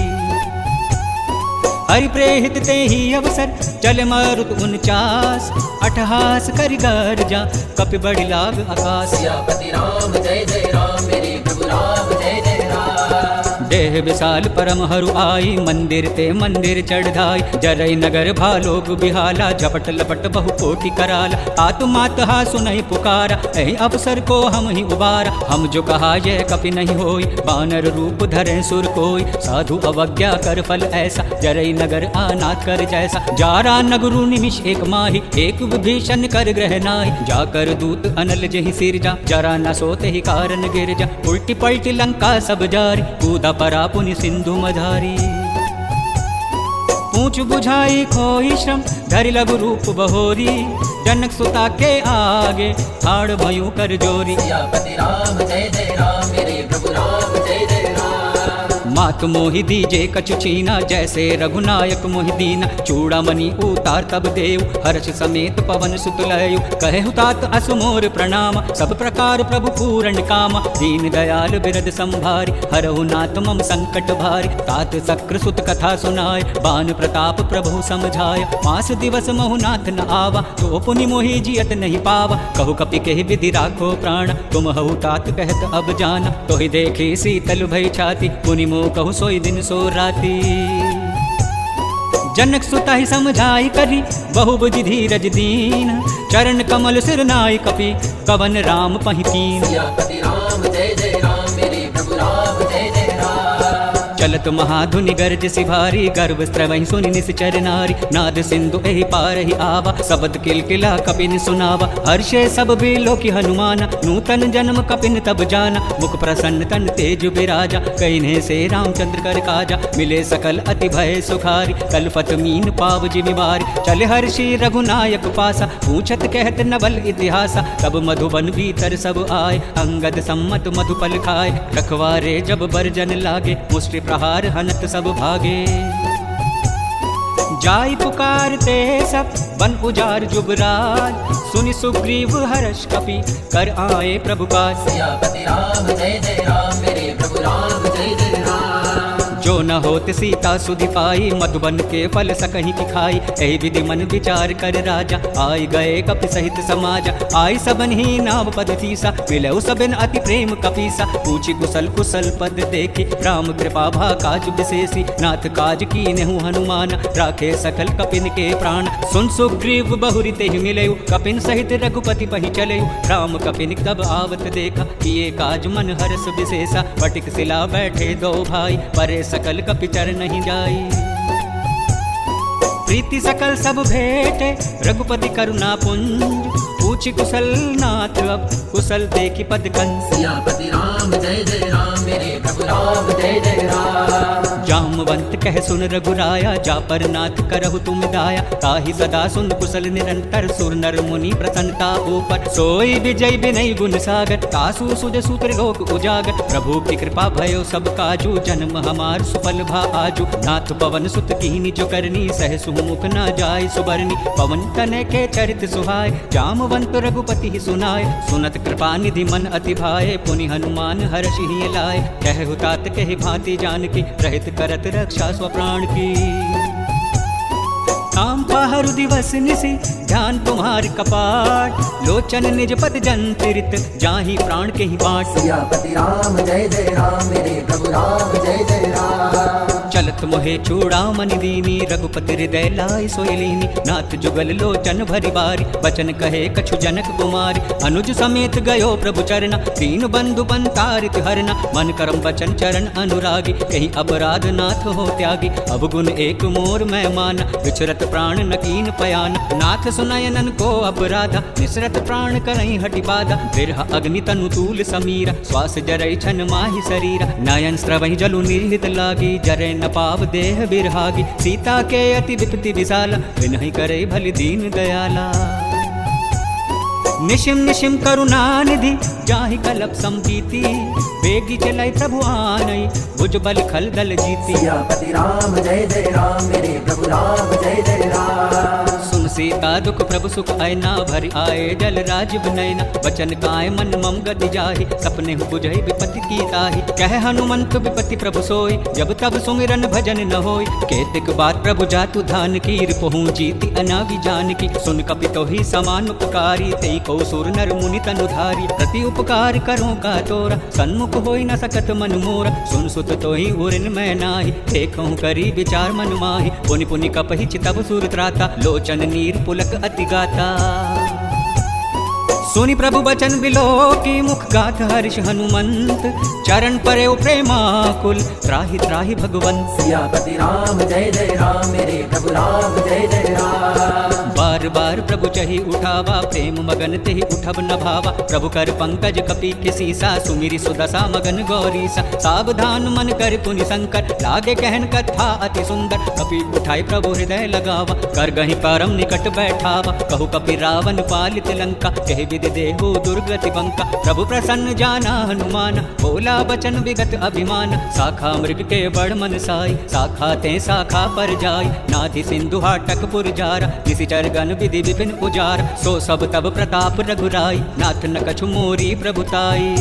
हरि प्रेहित ते ही अवसर, चल मारुत 49। अट्ठहास करि गर्जा, कपि बड़ि लाग आकाश। सियापति राम जय जय राम, मेरे प्रभु राम जय जय राम। देह विशाल परम हरु आई, मंदिर ते मंदिर चढ़ाई। जरई नगर भालोक बिहाला, झपट लपट बहु कोटि कराला। आतु मात हा सुनई पुकारा, एहि अवसर को हम ही उबारा। हम जो कहा यह कपि नहीं होई, बानर रूप धरे सुर कोई। साधु अवज्ञा कर फल ऐसा, जरई नगर आना कर जैसा। जारा नगरु निमिष एक माही, एक विभीषण कर ग्रह नाहि। जाकर दूत अनल जहि सिर जा, जरा न सोते ही कारण गिर जा। उल्टी पलटी लंका सब जारी, कूदा परा पुनि सिंधु मझारी। पूछ बुझाई खोई श्रम, धरि लघु रूप बहोरी। जनक सुता के आगे, ठाड़ भयु कर जोरी। सियापति राम जय जय राम, मेरे प्रभु राम जय जय राम। मात मोहि दीजे कछु छीना, जैसे रघुनायक मोहि दीना। चूड़ामणि उतार तब देव, हर्ष समेत पवन सुत लयु। कहु तात असु मोर प्रणाम, सब प्रकार प्रभु पूरण काम। दीन दयाल बिरद संभारी, हरहु नाथ मम संकट भारी। तात सक्र सुत कथा सुनाय, बान प्रताप प्रभु समझाय। मास दिवस महु नाथ न आवा, तो पुनि मोहि जियत नहीं पावा। कहु कपि केहि विधि राखो प्राण, तुम हहु तात कहत अब जाना। तोहि देखी शीतल भई छाती, पुनि मोह कहु सोई दिन सो राती। जनक सुता ही समझाई करी, बहु बुझि धीरज दीन। चरण कमल सिर नाई कपि, कवन राम पहि कीन। सियापति राम जय जय राम, मेरे प्रभु राम जय जय राम। चलत महाधुनि गर्ज सिभारी, गर्भ स्त्रवहि सुनि निश्चर नारी। नाद सिंधु एहि पार ही आवा, शब्द किलकिला कपिन सुनावा। हर्षे सब बिलो की हनुमाना, नूतन जन्म कपिन तब जाना। मुख प्रसन्न तन तेज विराजा, कहिने से रामचंद्र कर काजा। मिले सकल अति भय सुखारी, कलफत मीन पाव जिमिवारी। चले हर्षि रघुनायक पासा, पूछत कहत नवल इतिहासा। तब मधुबन भीतर सब आए, अंगद सम्मत मधुपल खाए। रखवारे जब बरजन लागे, मुष्टि प्रहार हनत सब भागे। जाई पुकारते सब बन उजार जुगराज, सुनि सुग्रीव हर्ष कपि कर आए प्रभु काज। सियापति राम जय जय राम, मेरे प्रभु राम जय जय राम। जो न होत सीता सुधि पाई, मधुबन के फल सकहीं की खाई। एहि विधि मन विचार कर राजा, आई गए कपि सहित समाजा। आई सबन ही नाव पद सीसा, मिलऊ सबन अति प्रेम कपीसा। पूछी कुशल कुशल पद देखी, राम कृपा भा काज विशेषी। नाथ काज कीन्हु हनुमान, राखे सकल कपिन के प्राण। सुन सुग्रीव बहुरि तेहि मिलयु, कपिन सहित रघुपति पहि चलयु। राम कपिन तब आवत देखा, किए काज मन हरस विशेषा। फटिक सिला बैठे दो भाई, परे सकल कपि चर नहीं जाई। प्रीति सकल सब भेटे, रघुपति करुणा पुंज। पूछी कुशल नाथ अब, कुशल देखी पद कंस। सियापति राम जय जय राम, मेरे प्रभु राम जय जय राम। जामवंत कह सुन रघुराया, जा पर नाथ करहु तुम दाया। ताहि सदा सुन कुशल निरंतर, सुर नर मुनि प्रसन्नता ऊपर। सोई विजय विनय गुण सागर, तासु सुज सूत्र लोक उजागर। प्रभु की कृपा भयो सब काजू, जन्म हमार सुफल भा आजू। नाथ पवन सुत कीनी जो करनी, सह सुमुख न जाय सुबरनी। पवन तनय के चरित सुहाय, जामवंत रघुपति ही सुनाय। सुनत कृपा निधि मन अति भाए, पुनि हनुमान हर्षि ही लाए। कहु तात कहि भांति जानकी, रहित करत रक्षा स्वप्राण की। काम पहरु दिवस निशि, ध्यान तुम्हार कपाट। लोचन निज पद जंतरित, जाहि प्राण के ही बाट। सियापति राम जय जय राम, मेरे प्रभु राम जय जय राम। चलत मोहे चूड़ामणि दीनी, रघुपति हृदय लाई सोयलीनी। नाथ जुगल लोचन भरि बारी, बचन कहे कछु जनक कुमारी। अनुज समेत गयो प्रभु चरना, दीन बंधु पंतारित हरना। मन करम बचन चरण अनुरागी, कहीं अपराध नाथ हो त्यागी। अवगुण एक मोर मैं माना, विचरत प्राण न कीन पयाना। नाथ सुनयनन को अपराधा, निसरत प्राण करई हटि बाधा। बिरह अग्नि तनु तूल समीरा, श्वास जरई छन माहि शरीरा। नयन स्रवहि जलु निर्हित लागी, जरै न पाव देह बिरहागी। सीता के अति विपत्ति विशाला, विनहि करे भलि दीन दयाला। निशिम निशिम करुणा निधि, जाहि कलप संपीति। बेगी चलाई प्रभु आनई, भुज बल खल दल जीती। सियापति राम जय जय राम, मेरे प्रभु राम जय जय राम। सुन सीता दुख प्रभु सुख आयना, भरि आए जल राजीव नयना। वचन काय मन मम गति जाहि, सपने बुझई विपत्ति की ताहि। कह हनुमंत विपत्ति प्रभु सोई, जब तब सुमिरन भजन न होई। केतिक बात प्रभु जातु धान की, रिपुहु जीति अनागी जानकी। सुन कपि तोहि समान उपकारी, तेई को सुर नर मुनि तनुधारी। प्रति उपकार करो का तोरा, सन्मुख होई न सकत मन मोरा। सुन सुत तोहि उरिन मैं नाही, देखहु करी विचार मन माहि। पुनि पुनि कपहि चितब सुर त्राता, लोचन नीर पुलक अति गाता। सुनि प्रभु बचन बिलो की, मुख गात हर्ष हनुमंत। चरण परे प्रेमाकुल, त्राहि त्राहि भगवंत। सियापति राम जय जय राम, मेरे प्रभु राम जय जय राम। बार बार प्रभु चही उठावा, प्रेम मगन तेहि उठब न भावा। प्रभु कर पंकज कपि के सीसा, सुमिरि सुदशा मगन गौरीसा। सावधान मन कर पुनि शंकर, लागे कहन कथा अति सुंदर। कपि उठाई प्रभु हृदय लगावा, कर गहि परम निकट बैठावा। कहु कपि रावण पालित लंका, कहि विधि देहु दुर्गति बंका। प्रभु प्रसन्न जाना हनुमान, बोला बचन विगत अभिमान। शाखा मृग के बड़ मन साई, शाखा ते शाखा पर जाई। नाधि सिंधु हाटक पुर जारा, निशिचर गण विधि विपिन उजार। सो सब तब प्रताप रघुराई, नाथ न कछु मोरी प्रभुताई।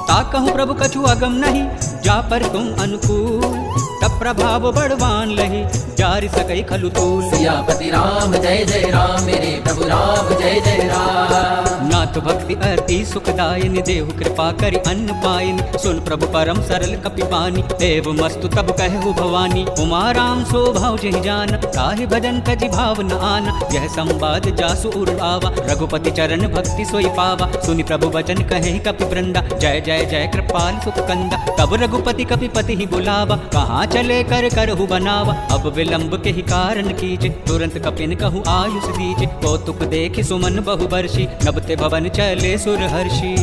ताकहु प्रभु कछु अगम नहीं, जा पर तुम अनुकूल। तब प्रभाव बड़वान लही, जारि सकई खलु तूल। सियापति राम जय जय राम मेरे प्रभु राम जय जय राम। नाथ भक्ति अति सुखदायिनी देहु कृपा करि अन्न पायिनी। सुन प्रभु परम सरल कपिबानी एवं मस्तु तब कहु भवानी। उमा राम सो भाव जहि जान ताहि भजन तजि भाव न आना। यह संवाद जासु उर आवा रघुपति चरण भक्ति सोई पावा। सुनि प्रभु वचन कहे कपि वृंदा जय जय जय कृपाल सुख कंदा। तब रघुपति कपिपति ही बुलावा कहाँ चले कर करहु बनावा। अब विलंब के ही कारण कीजे तुरंत कपिन कहु आयुष दीजे। कौतुक देखि सुमन बहु बर्षि नबते भवन चले सुर हर्षि।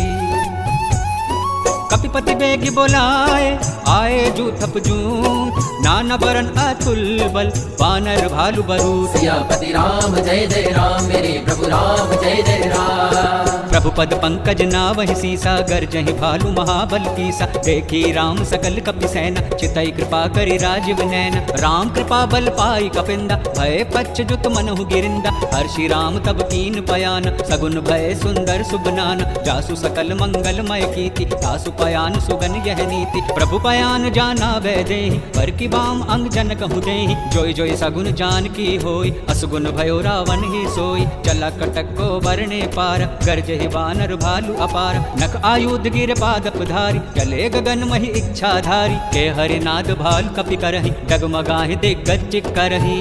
कपिपति बेगी बोलाए आए जू थप जून। नाना बरन अतुल बल वानर भालु बरूद। सियापति राम जय जय राम मेरे प्रभु राम जय जय राम। प्रभु पद पंकज नावहि सीसा गर्जहि भालु महाबल कीसा। देखी राम सकल कपि सेना चितई कृपा करि राजीव नैना। राम कृपा बल पाई कपिंदा भय पच्च जुत मनहु गिरिंदा। हर्षि राम तब कीन पयान सगुन भय सुंदर सुबनान। जासु सकल मंगलमय कीति तासु पयान सुगन यह नीति। प्रभु पयान जाना वै देहि पर की बाम अंग जन कहु देहि। जोई जोई सगुन जान की होई असगुन भयो रावण ही सोई। चला कटक को बरने पार गर्जहि वानर भालु अपार। नख आयुध गिर पादप धारी चले गगन मही इच्छाधारी। के हरिनाद भालु कपि करहि डगमगाहि दिग्गज करहि।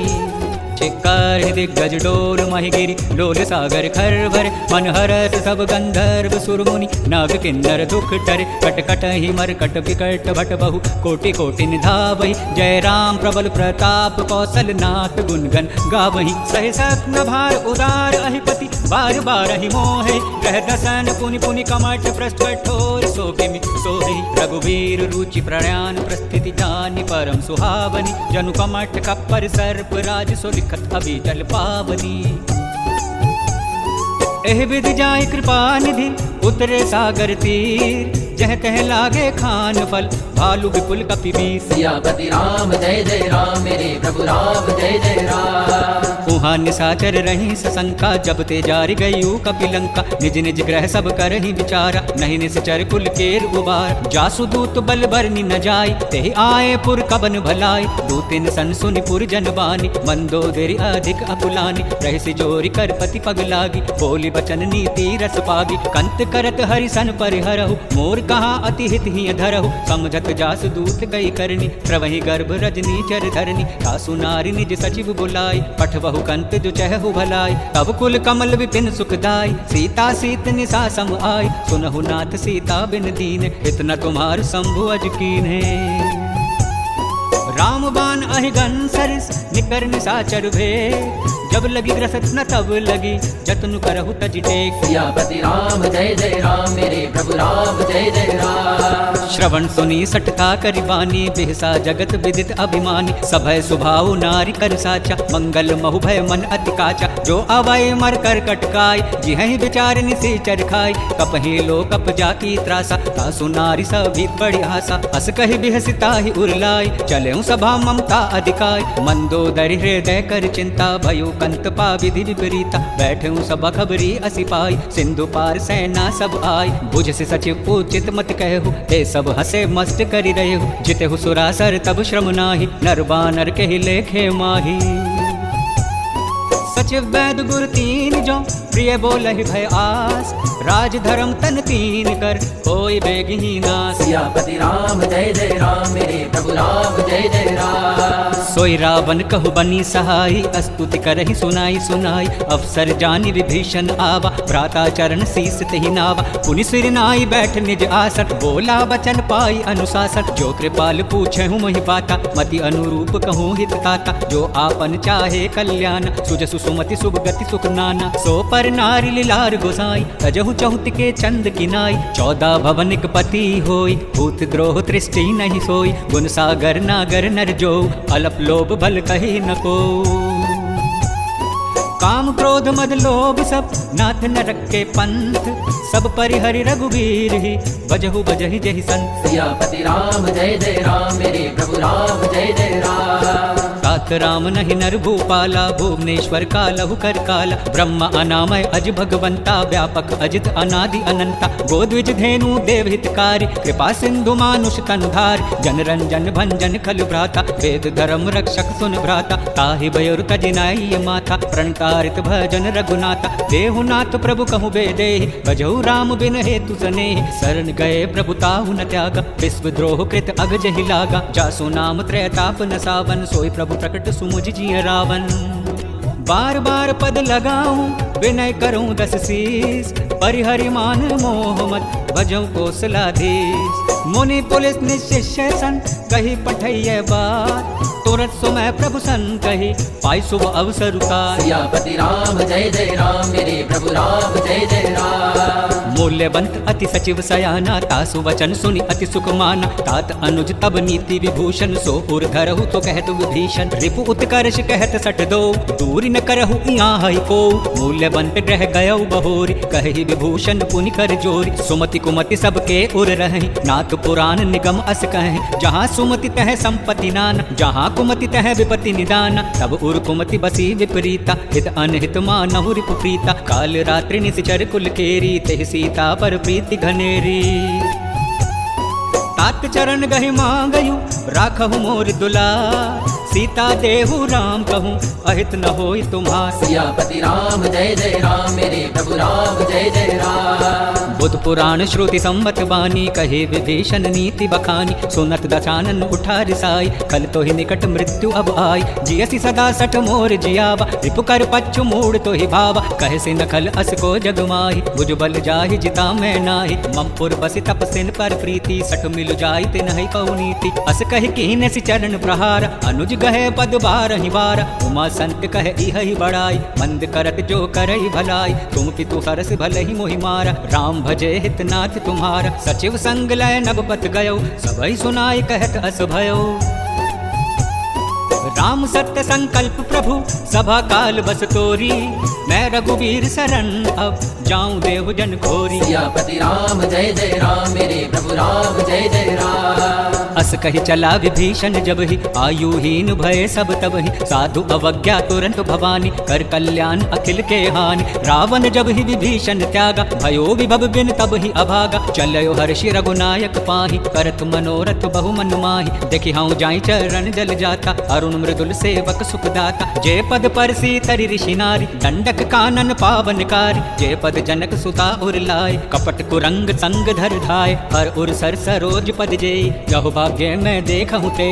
चिक्कर दिग्गज डोल महि गिरि लोल सागर खर भर। मन हरत सब गंधर्व सुरमुनि नाग किन्नर दुख डरे। कट कट ही मरकट विकट भट बहु कोटि कोटि निधावहि। जय राम प्रबल प्रताप कौशल नाथ गुणगन गावहि। सहि सत्न भार उदार अहिपति बार बार ही मोहे। ग्रह दसन पुनि पुनि कमठ पृष्ठ कठोर सोभिमि सोहि। रघुवीर रुचि प्रयाण प्रस्थिति जानि परम सुहावनी। जनु कमठ कप्पर सर्प राज सो लिखत अभी जल पावनी। एह विधि जाय कृपा निधि उतरे सागर तीर। जह तह लागे खान फल भालु विपुल कपिवीर। सियापति राम जय जय राम मेरे प्रभु राम जय जय राम। उहाँ निशाचर रही सशंका जब ते जारि गयु कपिलंका। निज निज ग्रह सब करहि विचारा नहीं निश्चर कुल केर उबार। जासु दूत बल बरनि न जाय ते आए पुर कबन भलाई। दूतिन सन सुनि पुर जन बानी मंदोदरी अधिक अकुलानी। रहसि जोरि कर पति पग लागी बोली बचन नीति रस पागी। कंत करत हरि सन परिहरहु मोर कहाँ अति हित ही धरहु। समझत जासु दूत गई करनी प्रवहि गर्भ रजनी चर धरनी। सासु नारी निज सचिव बुलाई पठवहु कंत जो चहु भलाई। तब कुल कमल विपिन सुखदाई सीता सीत निशा सम आई। सुनहु नाथ सीता बिन दीन इतना तुम्हार शंभु अज कीन्हे। राम बाण अहिगन सरिस निकर निशाचर भेद। जब लगी ग्रसत न तब लगी जतनु करहु तज टेक। सियापति राम जय जय राम मेरे प्रभु राम जय जय राम। श्रवण सुनी सटका करि बानी बिहसा जगत विदित अभिमानी। सभय सुभाव नारी कर साचा मंगल महु भय मन अति काचा। जो अवय मर कर कटकाय जिहि विचार निशेचर खाय। कपहि लो कप जाकी त्रासा तासु नारी सभी बड़ी आशा। अस कहि बिहसिता ही उरलाई चले सभा ममता अधिकाय। मंदोदरी हृदय कर चिंता भयो कंत पा विधि विपरीता। बैठे सब खबरी असी पाई सिंधु पार सेना सब आई। बुझ से सचिव उचित मत कहु हे सब हसे मस्त करि रहु। जितेहु सुरासर तब श्रम नाही नर बानर के लेखे माही। सचिव वैद गुर तीन जो प्रिय बोलहि भय आस। राज धर्म तन तीन कर होई बेगहि नास। सियापति राम जय जय राम मेरे प्रभु राम जय जय राम। सोई रावण कहु बनी सहाई स्तुति करहि सुनाई सुनाई। अवसर जानि विभीषण आवा भ्राता चरण शीस तेहि नावा। पुनि सिर नाई बैठ निज आसन बोला वचन पाई अनुशासन। जो कृपाल पूछहु मोहि बाता मति अनुरूप कहूँ हित ताता। जो आपन चाहे कल्याण सुजसु सुमति शुभ गति सुख नाना। सो पर नारी लीलार गोसाई तजहु चहुत के चंद किनाई। 14 भवनिक पति होई भूत द्रोह दृष्टि नहीं सोई। गुण सागर नागर नर जो अलप लोभ भल कही न को। काम क्रोध मद लोभ सब नाथ नरक के पंथ। सब परिहरि रघुवीर ही बजहु बजहि जहि संत। सियापति राम जय जय राम मेरे प्रभु राम जय जय राम। तात राम नहीं नर भूपाला भुवनेश्वर का लहु कर काला। ब्रह्म अनामय अज भगवंता व्यापक अजित अनादि अनंता। गोद्विज धेनु देव हितकारी कृपा सिंधु मानुष तनुधार। जन रंजन भंजन खल भ्राता वेद धर्म रक्षक सुन भ्राता। ताहि बयुर तजिनाई माथा प्रणतारित भजन रघुनाथा। देहुनाथ प्रभु कहु बेदेहि बजहु राम बिन हेतु सनेहि। शरण गए प्रभु ताहु न त्यागा विश्व द्रोह कृत अग जहि लागा। जासु नाम त्रैताप न सावन सोई प्रभु प्रकट सुमुझ जिय रावण। बार बार पद लगाऊं विनय करूं दस शीस। परिहरि मान मोह मत भजऊं कौशलाधीश। मुनि पुलिस निशिष्य सन कही पठैय बात। तुरत सुमय प्रभु सन कही पाई शुभ अवसर का। सियापति राम जय जय राम मेरे प्रभु राम जय जय राम। मूल्यवंत अति सचिव सयाना तासु वचन सुनि अति सुख माना। तात अनुज तब नीति विभूषण सो पुर धरहु तो कहत विभीषण। रिपु उत्कर्ष कहत सट दो दूरी न करहु यहाँ है को। मूल्यवंत रह गयौ बहोरी कहि विभूषण पुनि कर जोरी। सुमति कुमति सबके उर रहि नाथ पुराण निगम अस कहे। जहाँ सुमति तह संपत्ति नाना जहाँ कुमति तह विपत्ति निदाना। तब उर कुमति बसी विपरीता हित अनहित मानहु रिपु प्रीता। काल रात्रि निशिचर कुल केरी तेहि सीता पर प्रीति घनेरी। तात चरण गहि मांगयु राखहु मोर दुलार। सीता देहु राम कहूँ अहित न होई तुम्हार। सियापति राम जय जय राम मेरे प्रभु राम जय जय राम। बुध पुराण श्रुति संवत बानी कहे विभीषण नीति बखानी। सुनत दशानन उठा रिसाई कल तो ही निकट मृत्यु अब आई। जियसि सदा सठ मोर जियावा रिपु कर पच्चु मूड तो ही भावा। कहे से नखल अस को जगमाही भुज बल जाहि जिता मैं नाही। ममपुर बसि तपसिन पर प्रीति सठ मिल जाई ते नहीं कौ नीति। अस कहि कीन सि चरण प्रहार अनुज गहे पद बारहि बार। उमा संत कहे इहि बड़ाई मंद करत जो करई भलाई। तुम पितु हरस भलहि मोहि मारा राम भजे हितनाथ तुम्हारा। सचिव संग लय नभपत गयो सबई सुनाई कहत अस भयो। राम सत्य संकल्प प्रभु सभा काल बस तोरी। मैं रघुवीर शरण अब जाऊं देव जन खोरी। सियापति राम जय जय राम मेरे प्रभु राम जय जय राम। अस कही चला विभीषण जब ही आयुहीन भय सब तब ही। साधु अवज्ञा तुरंत भवानी कर कल्याण अखिल के हानि। रावण जब ही विभीषण त्यागा भयो विभव बिन तब ही अभागा। चलयो हर्षि रघुनायक पाही करत मनोरथ बहु मन माही। देखि हाउ जाई चरण जल जाता अरुण मृदुल सेवक सुखदाता। जय पद पर सीतरि ऋषि नारी दंडक कानन पावनकारी। जय पद जनक सुता उर लाए कपट कुरंग संग धर धाय। हर उर सर सरोज पद जेई जहु भाग्य मैं देखहु ते।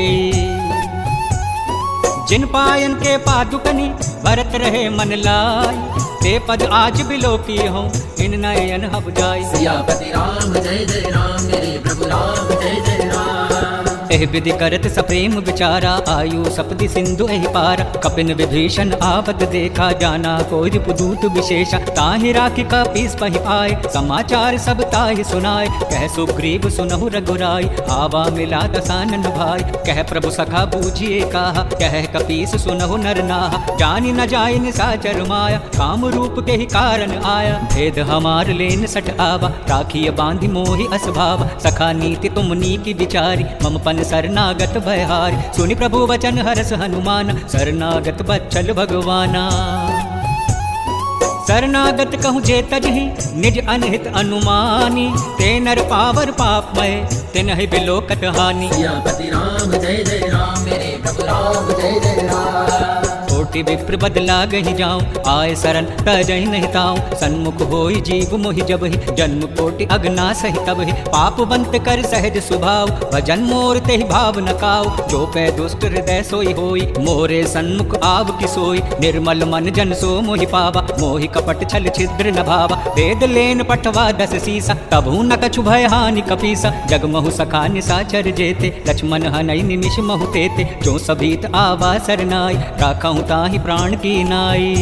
जिन पायन के पादुकनी भरत रहे मन लाई। ते पद आज बिलोकी हूँ इन नयन हब जाय। सियापति राम जय जय राम मेरे प्रभु राम जय जय राम। एह विधि करत सप्रेम विचारा आयु सपदि सिंधु एहि पारा। कपिन विभीषण आपत देखा जाना कोई रिपुदूत विशेषा। ताहि राखी कपीस पहि आए समाचार सब ताहि सुनाए। कह सुग्रीव सुनहु रघुराई आवा मिला दसानन भाई। कह प्रभु सखा बूझिए कहा कह कपीस सुनहु नर नाहा। जानि न जाय निशाचर माया काम रूप के ही कारण आया। भेद हमार लेन सठ आवा राखिय बांधि मोहि अस भावा। सखा नीति तुम नीकी विचारी मम पन शरणागत भयहारी। सुनि प्रभु वचन हरस हनुमान शरणागत बच्चल भगवाना। शरणागत कहूँ जे तजहि निज अनहित अनुमानी। ते नर पावर पापमय तिनहि बिलोकत हानि। सियापति राम जय जय राम मेरे प्रभु राम जय जय राम। कोटि विप्र बदला गहि जाऊं आय शरण तजहि नहीं ताऊं। सन्मुख होई जीव मोहि जब ही जन्म कोटि अगना सहि तब ही। पाप बंत कर सहज स्वभाव भजन मोर तेहि भाव न काऊ। जो पै दुष्ट हृदय सोई होई मोरे सन्मुख आव कि सोई। निर्मल मन जन सो मोहि पावा मोहि कपट छल छिद्र न भावा। वेद लेन पठवा दस सीसा तबहु न कछु भय हानि कपीसा। जगमहु सखा निशाचर जेते लक्ष्मण हनई निमिष महु तेते। जो सभीत आवा सरनाई राखहु ताहि प्राण की नाई।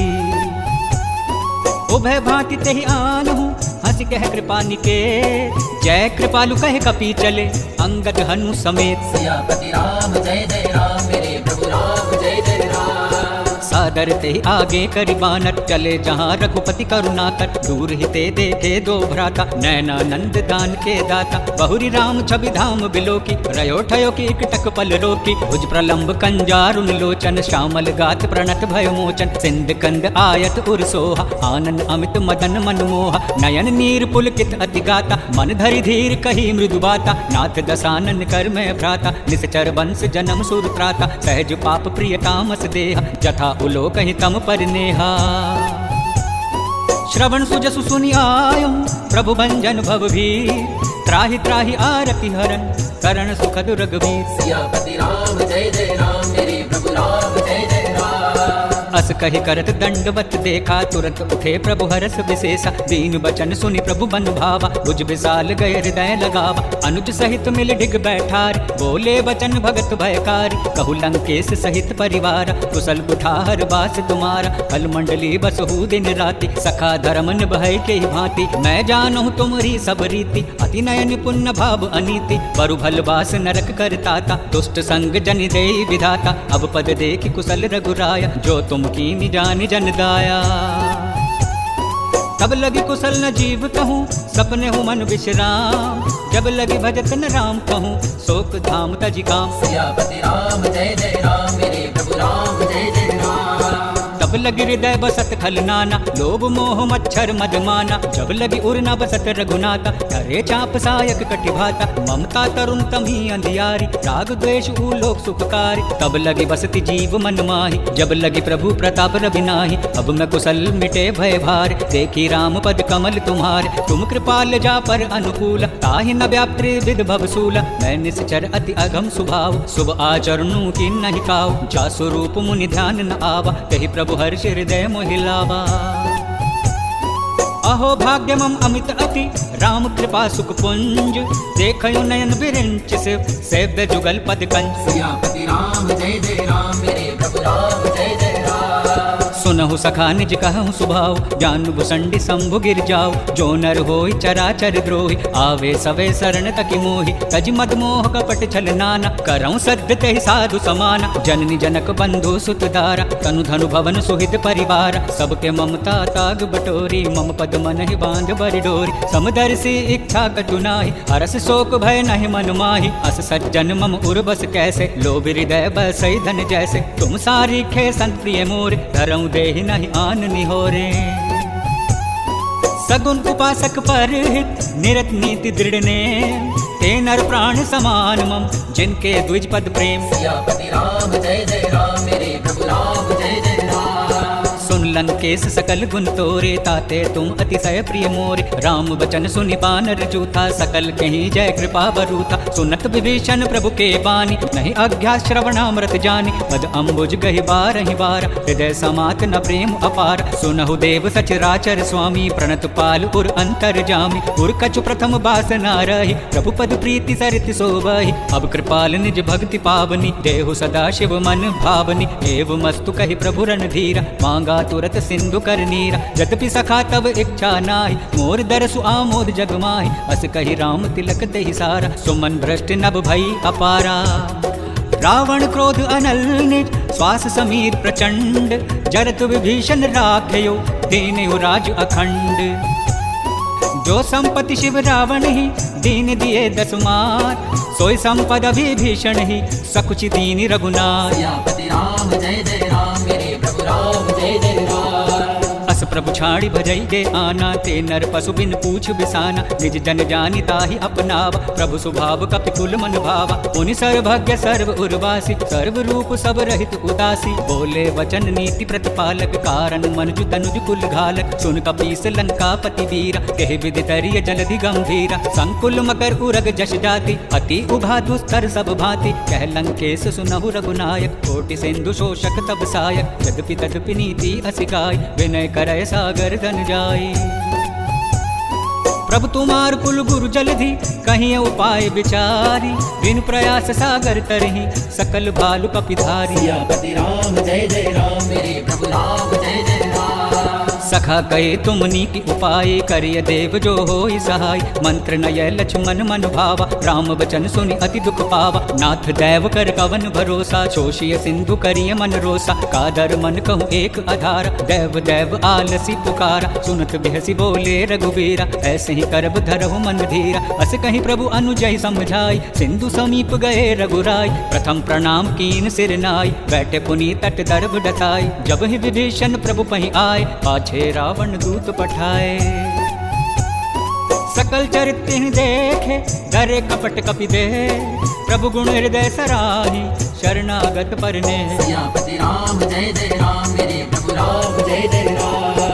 उभय भांति तेहि आनहु हंसी कह कृपा निकेत। जय कृपालु कह कपी चले अंगद हनु समेत। सियापति राम जय जय राम मेरे प्रभु राम जय जय राम। सादर ते आगे करी बानर, चले जहाँ रघुपति करुणा कर। दूर ही ते देखे दो भ्राता, नैनानंद दान के दाता। बहुरी राम छवि धाम बिलोकी, रयो ठयो की इकटक पल रोकी। भुज प्रलंब कंजारुन लोचन, श्यामल गात प्रणत भय मोचन। सिंध कंद आयत उर सोहा, आनंद अमित मदन मनमोहा। नयन नीर पुलकित अति गाता, मन धरि धीर कही मृदु बाता। नाथ दसानन कर मैं भ्राता, निश्चर वंश जन्म सुर त्राता। सहज पाप प्रिय तामस देहा, जथा उलो कहीं तम पर नेहा। श्रवण सुजसु सुनि आयो, प्रभु भंजन भव भीर। त्राहि त्राहि आरति हरन, करण सुखद रघुवीर। सियापति राम जय जय राम, मेरे प्रभु राम जय जय राम। अस कहि करत दंडवत देखा, तुरंत उठे प्रभु हरस विशेषा। दीन बचन सुनि प्रभु बन भावा, भुज विशाल गए हृदय लगावा। अनुज सहित मिल डिग बैठार, बोले बचन भगत भयकारी। कहु लंकेश सहित परिवार, कुशल कुठार बास तुम्हारा। फल मंडली बसहु दिन राति, सखा धर्म निभय के भांति। मैं जानहु तुमरी सब रीति, अति नयन पुण्य भाव अनीति। बरु भल बास नरक करताता, दुष्ट संग जन देई विधाता। अब पद देखि कुशल रघुराया, जो तुम कीनि जानि जन दाया। तब लगी कुशल न जीव कहूँ, सपने हूँ मन विश्राम। जब लगी भजत न राम कहूँ, शोक धाम तजि काम। सियापति राम जय जय राम, मेरे प्रभु राम जय जय राम। तब लगी हृदय बसत खल नाना, लोभ मोह मच्छर मदमाना। जब लगी उर न बसत रघुनाथा, धरे चाप सायक कटिभाता। ममता तरुण तमी अंधियारी, राग द्वेष लोक सुखकारी। तब लगी बसती जीव मन माही, जब लगी प्रभु प्रताप रविनाही। अब मैं कुशल मिटे भय भार, देखी राम पद कमल तुम्हारे। तुम कृपाल जा पर अनुकूल, ताहि न व्याप्त विध भवसूल। मैं निश्चर अति अगम स्वभाव, शुभ आचरणों की नहीं काव। जा स्वरूप मुनि ध्यान न आवा, कही प्रभु हर्ष हृदय मोहिलावा। अहो भाग्य मम अमित अति, राम कृपा सुख पुंज। देखयो नयन बिरिंच शिव, सेव्य जुगल पद कंज। सियापति राम जय जय राम, मेरे प्रभु राम जय जय राम। सुनहु सखा निज कहूँ सुभाव, जानु भुसंडी शंभु गिर जाओ। जो नर होई चराचर द्रोही, आवे सवे शरण तकी मोहि। तज मद मोह कपट छल नाना, करऊँ सद्य तेहि साधु समाना। जननी जनक बंधु सुत दारा, तनु धनु भवन सुहित परिवार। सबके ममता ताग बटोरी, मम पद मन ही बांध बरि डोरी। समदर्शी इच्छा कटु नाहि, हरस शोक भय नहीं मन माहि। अस सज्जन मम उर्बस कैसे, लोभ हृदय बसई धन जैसे। तुम सारी खे संत प्रिय मोरे, धरऊँ देहि नहीं आन निहोरे। सगुन उपासक पर हित, निरत नीति दृढ़ ने। ते नर प्राण समान मम, जिनके द्विज पद प्रेम। सियापति राम जय जय राम, मेरे प्रभु राम जय जय राम। सुन लंकेश सकल गुण तोरे, ताते तुम अतिशय प्रिय मोरे। राम बचन सुनि बानर जूथा, सकल कहीं जय कृपा बरूथा। सुनत विभीषण प्रभु के बानी, नहीं आज्ञा श्रवणामृत जानी। पद अम्बुज गहि बारहि बार, हृदय समात न प्रेम अपार। सुनहु देव सचराचर स्वामी, प्रणत पाल उर अंतर जामी। उर कछु प्रथम बासना रही, प्रभु पद प्रीति सरित सोबहि। अब कृपाल निज भक्ति पावनी, देहु सदा शिव मन भावनी। एव मस्तु कहि प्रभु रणधीरा, मांगा तुरत सिंधु कर नीरा। यद्यपि सखा तब इच्छा नाहि, मोर दरसु आमोद जग माहि। अस कहि राम तिलक देहि सारा, सुमन भ्रष्ट नभ भई अपारा। रावण क्रोध अनल निज, श्वास समीर प्रचंड। जरत विभीषण राखयो, दीनयो राज अखंड। जो संपत्ति शिव रावण ही, दीन दिए 10 मार। सोई संपद विभीषण ही, सकुचि दीन रघुनाथ। सियापति राम जय जय राम, मेरे प्रभु राम जय जय राम। अस प्रभु छाड़ी भजई गे आना, ते नर पशु बिन पूछ बिसाना। निज जन जानि ताहि अपनावा, प्रभु स्वभाव कपिकुल मन भावा। पुनि सर्वभज्ञ सर्व उर्वासी, सर्व रूप सब रहित उदासी। बोले वचन नीति प्रतिपालक, कारण मनुज तनुज कुल घालक। सुन कपीस लंकापति वीरा, कहि विधि तरिय जलधि गंभीरा। संकुल मकर उरग जश जाति, अति उभा दुस्तर सब भांति। कह लंकेश सुनहु रघुनायक, कोटि सिंधु शोषक तब सायक। यद्यपि तद्यपि नीति असिकाय, विनय करय सागर धन जाई। प्रभु तुम्हार कुल गुरु जलधि, कहीं उपाय विचारी। बिन प्रयास सागर तरही, सकल भालु कपिधारी। सियापति राम जय जय राम, मेरे प्रभु राम जय जय राम। सखा कहे तुमनी की उपाय करिय देव जो होई सहाय। मंत्र नय लक्ष्मण मन भावा राम बचन सुनि अति दुख पावा। नाथ दैव कर कवन भरोसा शोषिय सिंधु करिय मन रोसा। कादर मन कहूँ एक आधार दैव दैव आलसी पुकारा। सुनत बिहसी बोले रघुबीरा ऐसे ही करब धरहु मन धीरा। अस कहीं प्रभु अनुजय समझाई सिंधु समीप गए रघुराई। प्रथम प्रणाम कीन सिर नाई बैठे पुनी तट दर्भ डसाई। जब ही विभीषण प्रभु पहीं आए पाछे रावण दूत पठाए। सकल चरित्र देखे डरे कपट कपि दे। प्रभु गुण हृदय सराही शरणागत परने। सियापति राम जय जय राम मेरे प्रभु राम जय जय राम।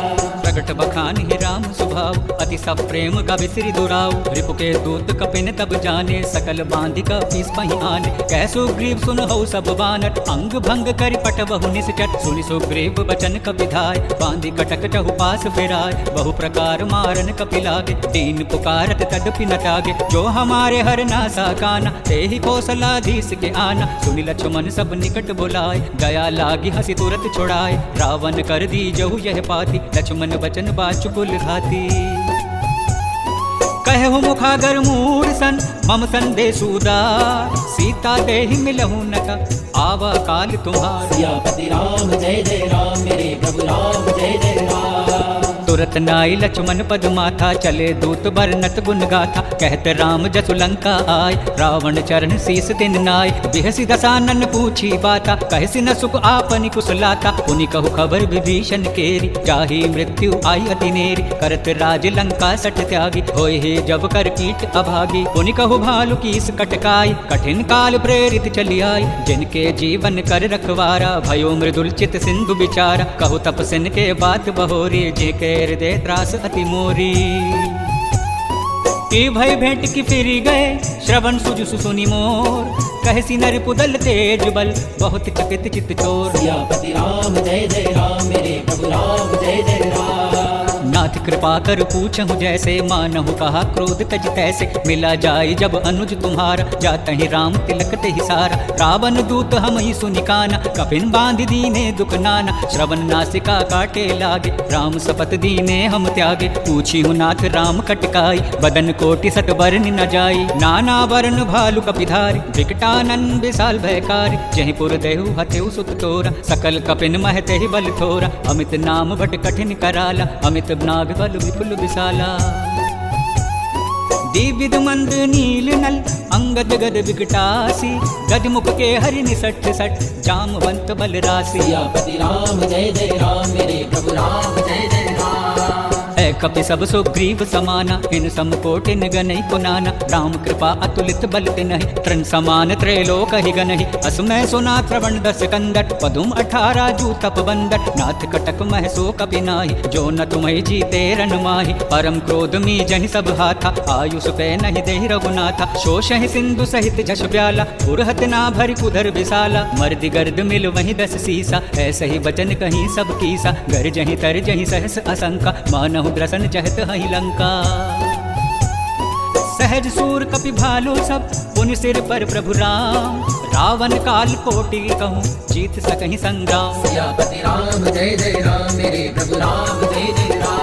प्रगट बखान ही राम स्वभाव अति सब प्रेम का बिसरी दुराव। रिपु के दूत कपिन तब जाने सकल बांधि का पीस पहीं आने। कह सुग्रीव सुन हो सब बानर अंग भंग करि पट बहु निसचट। सुनि सुग्रीव बचन कपिधाय बांधि कटक चहु पास फिराय। बहु प्रकार मारन कपि लागे दीन पुकारत तदपि न टागे। जो हमारे हर नासा काना ते ही कौशलाधीश के आना। सुनि लक्ष्मण सब निकट बुलाए दया लागी हंसी तुरत छुड़ाए। रावण कर दी जहु यह पाती लक्ष्मण बचन बाचुकुल घाती। कहु मुखागर मूढ़ सन मम संदेश उदार। सीता देहि मिलहु नता आवा काल तुम्हार। सियापति राम जय जय राम मेरे प्रभु राम जय जय राम। तुरत नाई लक्ष्मण पद माथा चले दूत बरनत गुण गाथा। कहत राम जसु लंका आय रावण चरण शीस तिन नाय। बिहसी दसानन पूछी बाता कहसी न सुख आपनि कुशलाता। पुनि कहु खबर विभीषण केरी जाहि मृत्यु आई अति नेरी। करत राज लंका सट त्यागी होय हे जब कर कीट अभागी। पुनि कहु भालु कीस कटकाई कठिन काल प्रेरित चली आई। जिनके जीवन कर रखवारा भयो मृदुल चित सिंधु बिचारा। कहु तपसिन के बात बहोरी जे के हृदय त्रास अति मोरी। की भय भेंट की फिरी गए श्रवण सुजु सुनि मोर। कहसी नर पुदल तेज बल बहुत चकित चित चोर। सियापति राम जय जय राम मेरे प्रभु राम जय जय राम। नाथ कृपा कर पूछहु जैसे मानहु कहा क्रोध तज तैसे। मिला जाय जब अनुज तुम्हारा जात ही राम तिलक ते ही सारा। रावण दूत हम ही सुनिकाना कपिन बांध दीने दुख नाना। श्रवण नासिका काटे लागे राम सपत दीने हम त्यागे। पूछी हूँ नाथ राम कटकाई बदन कोटि सत बरन न जाई। नाना वरण भालु कपिधारी विकटानन विशाल भयकारी। जहि पुर देहु हतेउ सुत तोरा सकल कपिन महते ही बल थोरा। अमित नाम बट कठिन कराला अमित नाग बल विपुल विशाला। दिव्य मंद नील नल अंगद गद विकटासी। गज मुख के हरि निसठ सठ जामवंत बल राशि। सियापति राम जय जय राम मेरे प्रभु राम जय जय राम। कपि सब सुग्रीव समाना इन समकोटि निगनहि पुनाना। राम कृपा अतुलित बल तिनहि तृण समान त्रैलोक ही गनहि। असमय सुना श्रवण दस कंदट पदुम 18 जू तप बंदट। नाथ कटक मह सो कपि नाहि जो न तुम्हि जीते रन माहि। परम क्रोध मी जहि सब हाथा आयुष पे नहीं देहि रघुनाथा। शोषहि सिंधु सहित जश ब्याला पुरहत ना भरि कुधर विशाला। मर्दि गर्द मिल वहीं 10 सीसा ऐसे ही बचन कहीं सब कीसा। गर जहीं तर जहीं सहस असंका मानहु द्रसन चहत हई लंका। सहज सूर कपि भालु सब पुनि सिर पर प्रभु राम। रावण काल कोटि कहूँ जीत सकहि संग्राम। सियापति राम जय जय राम मेरे प्रभु राम जय जय राम।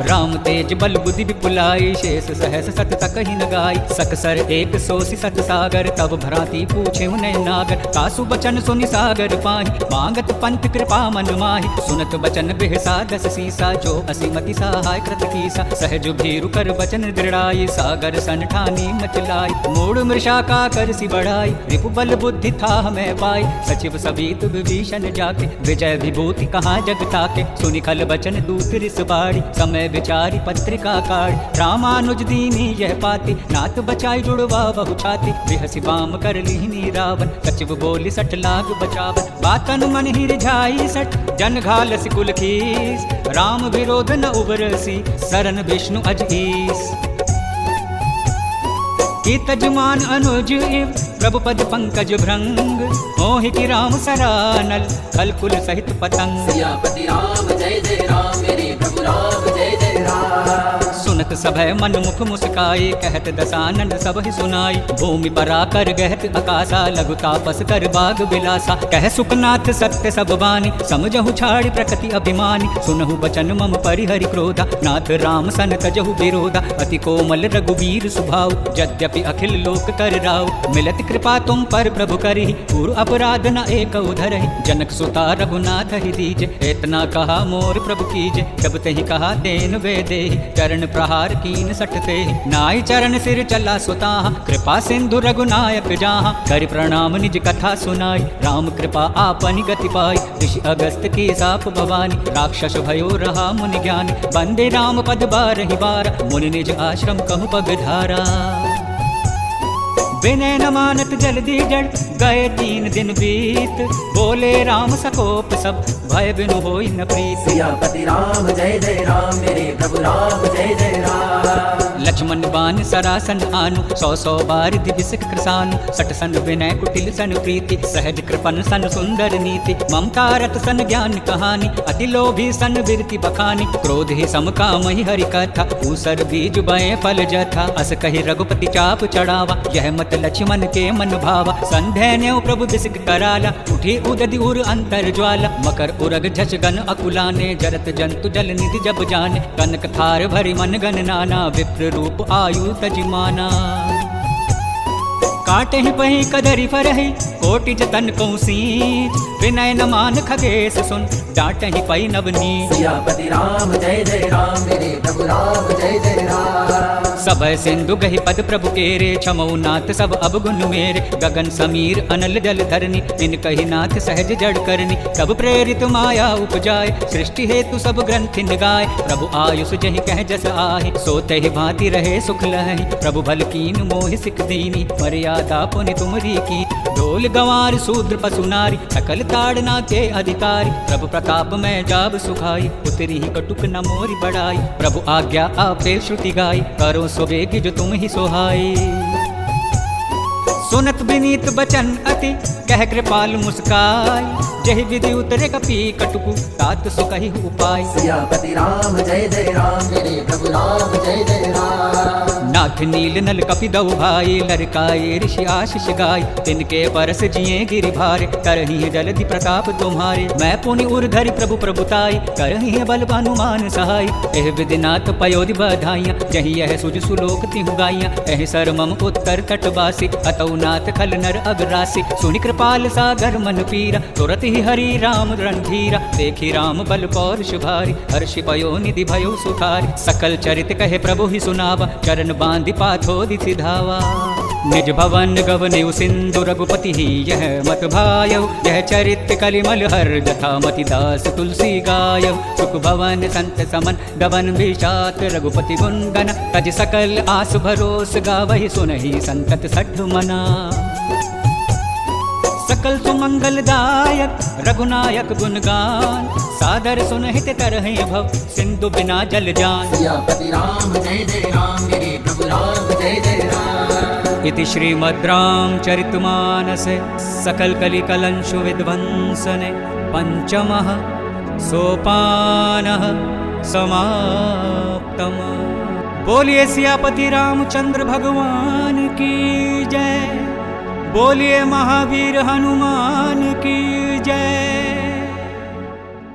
राम तेज बल बुद्धि विपुलाई शेष सहस सत सकहि न गाई। सकसर एक सोसी सत सागर तब भ्रांति पूछे उन्हें नागर। कासु बचन सुनि सागर पाहि मांगत पंथ कृपा मन माहि। सुनत बचन बिहसा 10 सीसा जो असीमति सहाय कृत कीसा। सहज भीरु कर बचन दृढ़ाई सागर सन ठानी मचलाई। मूढ़ मृषा का कर सी बढ़ाई रिपु बल बुद्धि था हमें पाई। सचिव सभी तुम विभीषण जाके विजय विभूति कहाँ जग ताके। सुनि खल बचन दूत रिस बाड़ी समय विचारी पत्रिका काढ़। रामानुज दीनी यह पाती नाथ बचाई जुड़वा बहु छाती। बिहसी बाम कर लीनी रावण सचिव बोली 60 लाख बचावन। बातन मन ही रिझाई 60 जन घाल सिकुल खीस। राम विरोध न उबरसी शरण विष्णु अजईस। की तजमान अनुज इव प्रभु पद पंकज भृंग। मोहि की राम सरानल कलकुल सहित पतंग। सियापति राम जय जय राम मेरे प्रभु राम जय जय राम। सुनत तात सभय मन मुख मुस्काए, कहत दशानन सब ही सुनाई। भूमि पर आकर गहत आकाशा, लघु तापस कर बाग बिलासा। कह सुखनाथ सत्य सब बानी, समझहु छाड़ी प्रकृति अभिमानी। सुनहु बचन मम परिहरि क्रोधा, नाथ राम सन तजहु विरोधा। अति कोमल रघुबीर सुभाऊ, यद्यपि अखिल लोक कर राव। मिलत कृपा तुम पर प्रभु करी, पूर्व अपराध न एक उधरहि। जनक सुता रघुनाथ ही दीजे, इतना कहा मोर प्रभु कीजे। जब तहि कहा देन वे देहि, चरण प्रहार कीन सटते। नाई चरण सिर चला सुता, कृपा सिंधु रघुनायक जहाँ। कर प्रणाम निज कथा सुनाई, राम कृपा आपनि गति पाई। ऋषि अगस्त की साप भवानी, राक्षस भयो रहा मुनि ज्ञानी। बंदे राम पद बारहि बार, मुनि निज आश्रम कहु पगधारा। विनय न मानत जल्दी जड़, गए 3 दिन बीत। बोले राम सकोप सब, भय बिनु होई न प्रीत। सियापति राम जय जय राम, मेरे प्रभु राम जय जय राम। लक्ष्मण बान सरासन आनु, 100 बार दिविसिक कृसानु। सट सन विनय कुटिल सन प्रीति, सहज कृपन सन सुंदर नीति। ममता रत सन ज्ञान कहानी, अति लोभी सन बिरति बखानी। क्रोध ही सम काम ही हरि कथा, ऊसर बीज बये फल जथा। अस कहि रघुपति चाप चढ़ावा, यह मत लक्ष्मण के मन भावा। संध्या प्रभु बिसिक कराला, उठी उदधि उर अंतर ज्वाला। मकर उरग झस गन अकुलाने, जरत जंतु जल निधि जब जाने। कनक थार भरि मन गन नाना, विप्र रूप आयु तजिमाना। काटे ही पही कदरी फरहि, कोटि जतन कौसीच। विनय न मान खगेश सुन, डांट ही पई नवनीत। सियापति राम जय जय राम, मेरे प्रभु राम जय जय राम। सब सिंधु गहि पद प्रभु केरे, छमऊ नाथ सब अब गुण मेरे। गगन समीर अनल जल धरनी, इन कही नाथ सहज जड़ करनी। सब प्रेरित माया उपजाए, सृष्टि हेतु सब ग्रंथि गाय। प्रभु आयुष जहि कह जस आहि, सोते ही भांति रहे सुख लहि। प्रभु भल कीन मोहि सिख दीनी, मर्यादा पुनि तुमरी की। ढोल गंवार शूद्र पशु नारी, सकल ताड़ना के अधिकारी। प्रभु प्रताप में जाब सुखाई, उतरी ही कटुक न मोरी बढ़ाई। प्रभु आज्ञा आपे श्रुति गाई, करो सुबेग जो तुम ही सोहाई। सुनत विनीत बचन अति, कह कृपाल मुस्काई। जहि विधि उतरे कपी कटुकु, तात सुकहि उपाय। सियापति राम जय जय राम, मेरे प्रभु राम जय जय राम। नाथ नील नल कपि दऊ भाई, लरकाए ऋषि आशीष गाय। तिनके परस जिए गिरि भारे, करही जलधि प्रताप तुम्हारे। मैं पुनि उर्धरि प्रभु प्रभुताई, करही बल भानुमान सहाय। एह विधिनाथ पयोधि बधाइयाँ, जही यह सुज सुलोक तिहु गाइयाँ। एह सर मम उत्तर तटवासी, अतौ नाथ खल नर अग्रासी। सुनि कृपाल सागर मन पीरा, तुरत ही हरि राम रणधीरा। देखी राम बल पौरुष भारी, हर्षि पयो निधि भयो सुखारी। सकल चरित कहे प्रभु ही सुनावा, चरण बांधि पाथोदि सिधावा। निज भवन गवनेउ सिंधु रघुपति ही यह मत भायउ। यह चरित कलिमल हर जथा, मति दास तुलसी गायउ। सुख भवन संत समन, गवन विषात रघुपति गुण गन। तज सकल आस भरोस, गावहि सुनहि संतत सठ मना। सकल सुमंगल दायक, रघुनायक गुणगान। सादर सुनहित तरहि भव, सिंधु बिना जल जान। सियापति राम जय जय राम, मेरे प्रभु राम जय जय राम। इति श्रीमद् रामचरितमानसे सकल कलिकलंशु विध्वंसने पंचमः सोपानः समाप्तम्। बोलिए सियापति रामचंद्र भगवान की जय। बोलिए महावीर हनुमान की जय।